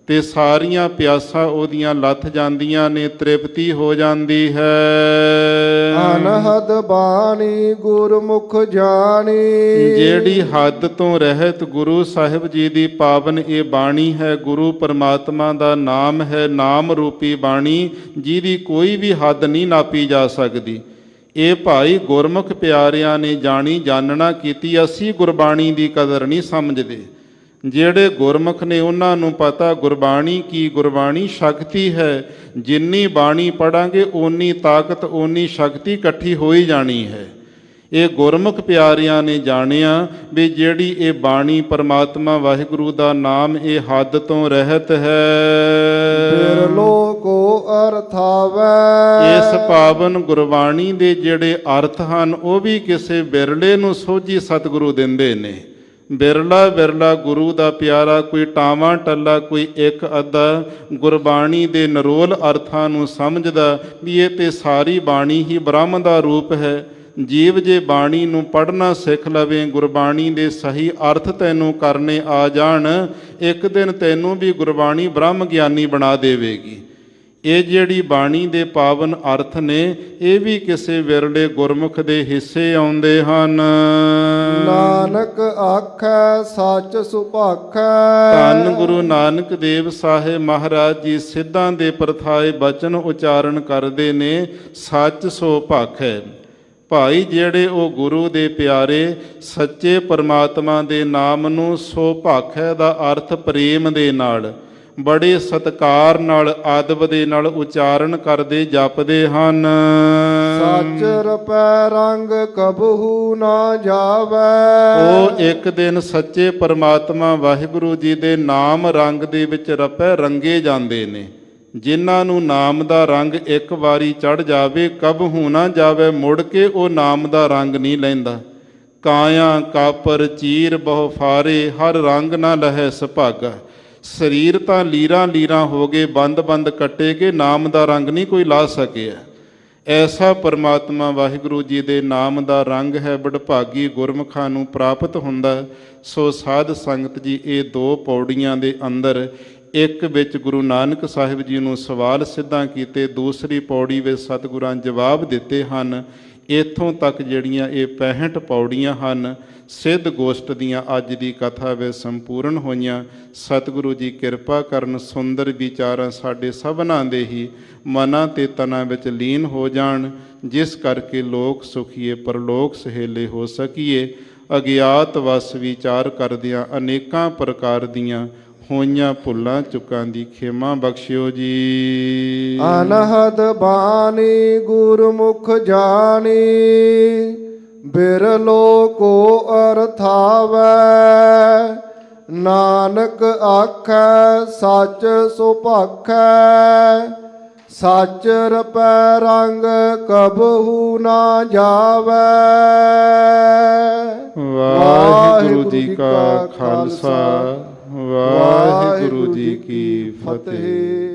A: ਤੇ ਸਾਰੀਆਂ ਪਿਆਸਾਂ ਉਹਦੀਆਂ ਲੱਥ ਜਾਂਦੀਆਂ ਨੇ, ਤ੍ਰਿਪਤੀ ਹੋ ਜਾਂਦੀ ਹੈ।
B: ਅਨਹਦ ਬਾਣੀ ਗੁਰਮੁਖ ਜਾਣੀ।
A: ਜਿਹੜੀ ਹੱਦ ਤੋਂ ਰਹਿਤ ਗੁਰੂ ਸਾਹਿਬ ਜੀ ਦੀ ਪਾਵਨ ਇਹ ਬਾਣੀ ਹੈ, ਗੁਰੂ ਪਰਮਾਤਮਾ ਦਾ ਨਾਮ ਹੈ, ਨਾਮ ਰੂਪੀ ਬਾਣੀ, ਜਿਹਦੀ ਕੋਈ ਵੀ ਹੱਦ ਨਹੀਂ ਨਾਪੀ ਜਾ ਸਕਦੀ। ਇਹ ਭਾਈ ਗੁਰਮੁਖ ਪਿਆਰਿਆਂ ਨੇ ਜਾਣੀ ਜਾਣਨਾ ਕੀਤੀ। ਅਸੀਂ ਗੁਰਬਾਣੀ ਦੀ ਕਦਰ ਨਹੀਂ ਸਮਝਦੇ। ਜਿਹੜੇ ਗੁਰਮੁਖ ਨੇ ਉਹਨਾਂ ਨੂੰ ਪਤਾ ਗੁਰਬਾਣੀ ਕੀ, ਗੁਰਬਾਣੀ ਸ਼ਕਤੀ ਹੈ। ਜਿੰਨੀ ਬਾਣੀ ਪੜਾਂਗੇ ਓਨੀ ਤਾਕਤ, ਓਨੀ ਸ਼ਕਤੀ ਇਕੱਠੀ ਹੋਈ ਜਾਣੀ ਹੈ। ਇਹ ਗੁਰਮੁਖ ਪਿਆਰਿਆਂ ਨੇ ਜਾਣਿਆ ਵੀ ਜਿਹੜੀ ਇਹ ਬਾਣੀ ਪਰਮਾਤਮਾ ਵਾਹਿਗੁਰੂ ਦਾ ਨਾਮ ਇਹ ਹੱਦ ਤੋਂ ਰਹਿਤ ਹੈ।
B: ਬਿਰਲੋ ਕੋ ਅਰਥਾਵੈ।
A: ਇਸ ਪਾਵਨ ਗੁਰਬਾਣੀ ਦੇ ਜਿਹੜੇ ਅਰਥ ਹਨ ਉਹ ਵੀ ਕਿਸੇ ਬਿਰਲੇ ਨੂੰ ਸੋਝੀ ਸਤਿਗੁਰੂ ਦਿੰਦੇ ਨੇ। ਬਿਰਲਾ ਬਿਰਲਾ ਗੁਰੂ ਦਾ ਪਿਆਰਾ, ਕੋਈ ਟਾਵਾਂ ਟੱਲਾ, ਕੋਈ ਇੱਕ ਅੱਧਾ ਗੁਰਬਾਣੀ ਦੇ ਨਿਰੋਲ ਅਰਥਾਂ ਨੂੰ ਸਮਝਦਾ ਵੀ ਇਹ ਤੇ ਸਾਰੀ ਬਾਣੀ ਹੀ ਬ੍ਰਹਮ ਦਾ ਰੂਪ ਹੈ। ਜੀਵ ਜੇ ਬਾਣੀ ਨੂੰ ਪੜ੍ਹਨਾ ਸਿੱਖ ਲਵੇ, ਗੁਰਬਾਣੀ ਦੇ ਸਹੀ ਅਰਥ ਤੈਨੂੰ ਕਰਨੇ ਆ ਜਾਣ, ਇੱਕ ਦਿਨ ਤੈਨੂੰ ਵੀ ਗੁਰਬਾਣੀ ਬ੍ਰਹਮ ਗਿਆਨੀ ਬਣਾ ਦੇਵੇਗੀ। ਇਹ ਜਿਹੜੀ ਬਾਣੀ ਦੇ ਪਾਵਨ ਅਰਥ ਨੇ ਇਹ ਵੀ ਕਿਸੇ ਵਿਰਲੇ ਗੁਰਮੁਖ ਦੇ ਹਿੱਸੇ ਆਉਂਦੇ ਹਨ।
B: ਨਾਨਕ ਆਖੈ ਸੱਚ ਸੁਭਾਖੈ।
A: ਧੰਨ ਗੁਰੂ ਨਾਨਕ ਦੇਵ ਸਾਹਿਬ ਮਹਾਰਾਜ ਜੀ ਸਿੱਧਾਂ ਦੇ ਪ੍ਰਥਾਏ ਬਚਨ ਉਚਾਰਨ ਕਰਦੇ ਨੇ, ਸੱਚ ਸੋ ਭਾਖੈ। ਭਾਈ ਜਿਹੜੇ ਉਹ ਗੁਰੂ ਦੇ ਪਿਆਰੇ ਸੱਚੇ ਪਰਮਾਤਮਾ ਦੇ ਨਾਮ ਨੂੰ ਸੋ ਭਾਖੈ ਦਾ ਅਰਥ ਪ੍ਰੇਮ ਦੇ ਨਾਲ, ਬੜੇ ਸਤਿਕਾਰ ਨਾਲ, ਆਦਬ ਦੇ ਨਾਲ ਉਚਾਰਨ ਕਰਦੇ ਜਪਦੇ ਹਨ।
B: ਸੱਚ ਰਪੈ ਰੰਗ ਕਬਹੂ ਨਾ ਜਾਵੈ।
A: ਉਹ ਇੱਕ ਦਿਨ ਸੱਚੇ ਪਰਮਾਤਮਾ ਵਾਹਿਗੁਰੂ ਜੀ ਦੇ ਨਾਮ ਰੰਗ ਦੇ ਵਿੱਚ ਰਪੈ ਰੰਗੇ ਜਾਂਦੇ ਨੇ। ਜਿਨ੍ਹਾਂ ਨੂੰ ਨਾਮ ਦਾ ਰੰਗ ਇੱਕ ਵਾਰੀ ਚੜ੍ਹ ਜਾਵੇ, ਕਬਹੂ ਨਾ ਜਾਵੇ, ਮੁੜ ਕੇ ਉਹ ਨਾਮ ਦਾ ਰੰਗ ਨਹੀਂ ਲੈਂਦਾ। ਕਾਇਆ ਕਾਪਰ ਚੀਰ ਬਹੁ ਫਾਰੇ, ਹਰ ਰੰਗ ਨਾ ਲਹੈ ਸੁਭਾਗਾ। ਸਰੀਰ ਤਾਂ ਲੀਰਾਂ ਲੀਰਾਂ ਹੋ ਗਏ, ਬੰਦ ਬੰਦ ਕੱਟੇ ਗਏ, ਨਾਮ ਦਾ ਰੰਗ ਨਹੀਂ ਕੋਈ ਲਾ ਸਕਿਆ। ਐਸਾ ਪਰਮਾਤਮਾ ਵਾਹਿਗੁਰੂ ਜੀ ਦੇ ਨਾਮ ਦਾ ਰੰਗ ਹੈ, ਬੜਭਾਗੀ ਗੁਰਮੁਖਾਂ ਨੂੰ ਪ੍ਰਾਪਤ ਹੁੰਦਾ। ਸੋ ਸਾਧ ਸੰਗਤ ਜੀ, ਇਹ ਦੋ ਪੌੜੀਆਂ ਦੇ ਅੰਦਰ ਇੱਕ ਵਿੱਚ ਗੁਰੂ ਨਾਨਕ ਸਾਹਿਬ ਜੀ ਨੂੰ ਸਵਾਲ ਸਿੱਧਾ ਕੀਤੇ, ਦੂਸਰੀ ਪੌੜੀ ਵਿੱਚ ਸਤਿਗੁਰਾਂ ਜਵਾਬ ਦਿੱਤੇ ਹਨ। ਇੱਥੋਂ ਤੱਕ ਜਿਹੜੀਆਂ ਇਹ 65 ਪੌੜੀਆਂ ਹਨ ਸਿੱਧ ਗੋਸ਼ਟ ਦੀਆਂ ਅੱਜ ਦੀ ਕਥਾ ਵਿੱਚ ਸੰਪੂਰਨ ਹੋਈਆਂ। ਸਤਿਗੁਰੂ ਜੀ ਕਿਰਪਾ ਕਰਨ, ਸੁੰਦਰ ਵਿਚਾਰਾਂ ਸਾਡੇ ਸਭਨਾਂ ਦੇ ਹੀ ਮਨਾਂ ਤੇ ਤਨਾਂ ਵਿੱਚ ਲੀਨ ਹੋ ਜਾਣ, ਜਿਸ ਕਰਕੇ ਲੋਕ ਸੁਖੀਏ ਪਰਲੋਕ ਸਹੇਲੇ ਹੋ ਸਕੀਏ। ਅਗਿਆਤ ਵਸ ਵਿਚਾਰ ਕਰਦਿਆਂ ਅਨੇਕਾਂ ਪ੍ਰਕਾਰ ਦੀਆਂ ਹੋਈਆਂ ਭੁੱਲਾਂ ਚੁੱਕਾਂ ਦੀ ਖੇਮਾ ਬਖਸ਼ਿਓ ਜੀ।
B: ਅਨਹਦ ਬਾਣੀ ਗੁਰਮੁਖ ਜਾਣੀ, ਬਿਰਲੋ ਕੋ ਅਰਥਾਵੈ। ਨਾਨਕ ਆਖੈ ਸੱਚ ਸੁਭਾਖੈ। ਸੱਚ ਰਪੈ ਰੰਗ ਕਬਹੂ ਨਾ ਜਾਵੈ।
A: ਵਾਹਿਗੁਰੂ ਜੀ ਕਾ ਖਾਲਸਾ, ਵਾਹਿਗੁਰੂ ਜੀ ਕੀ ਫਤਿਹ।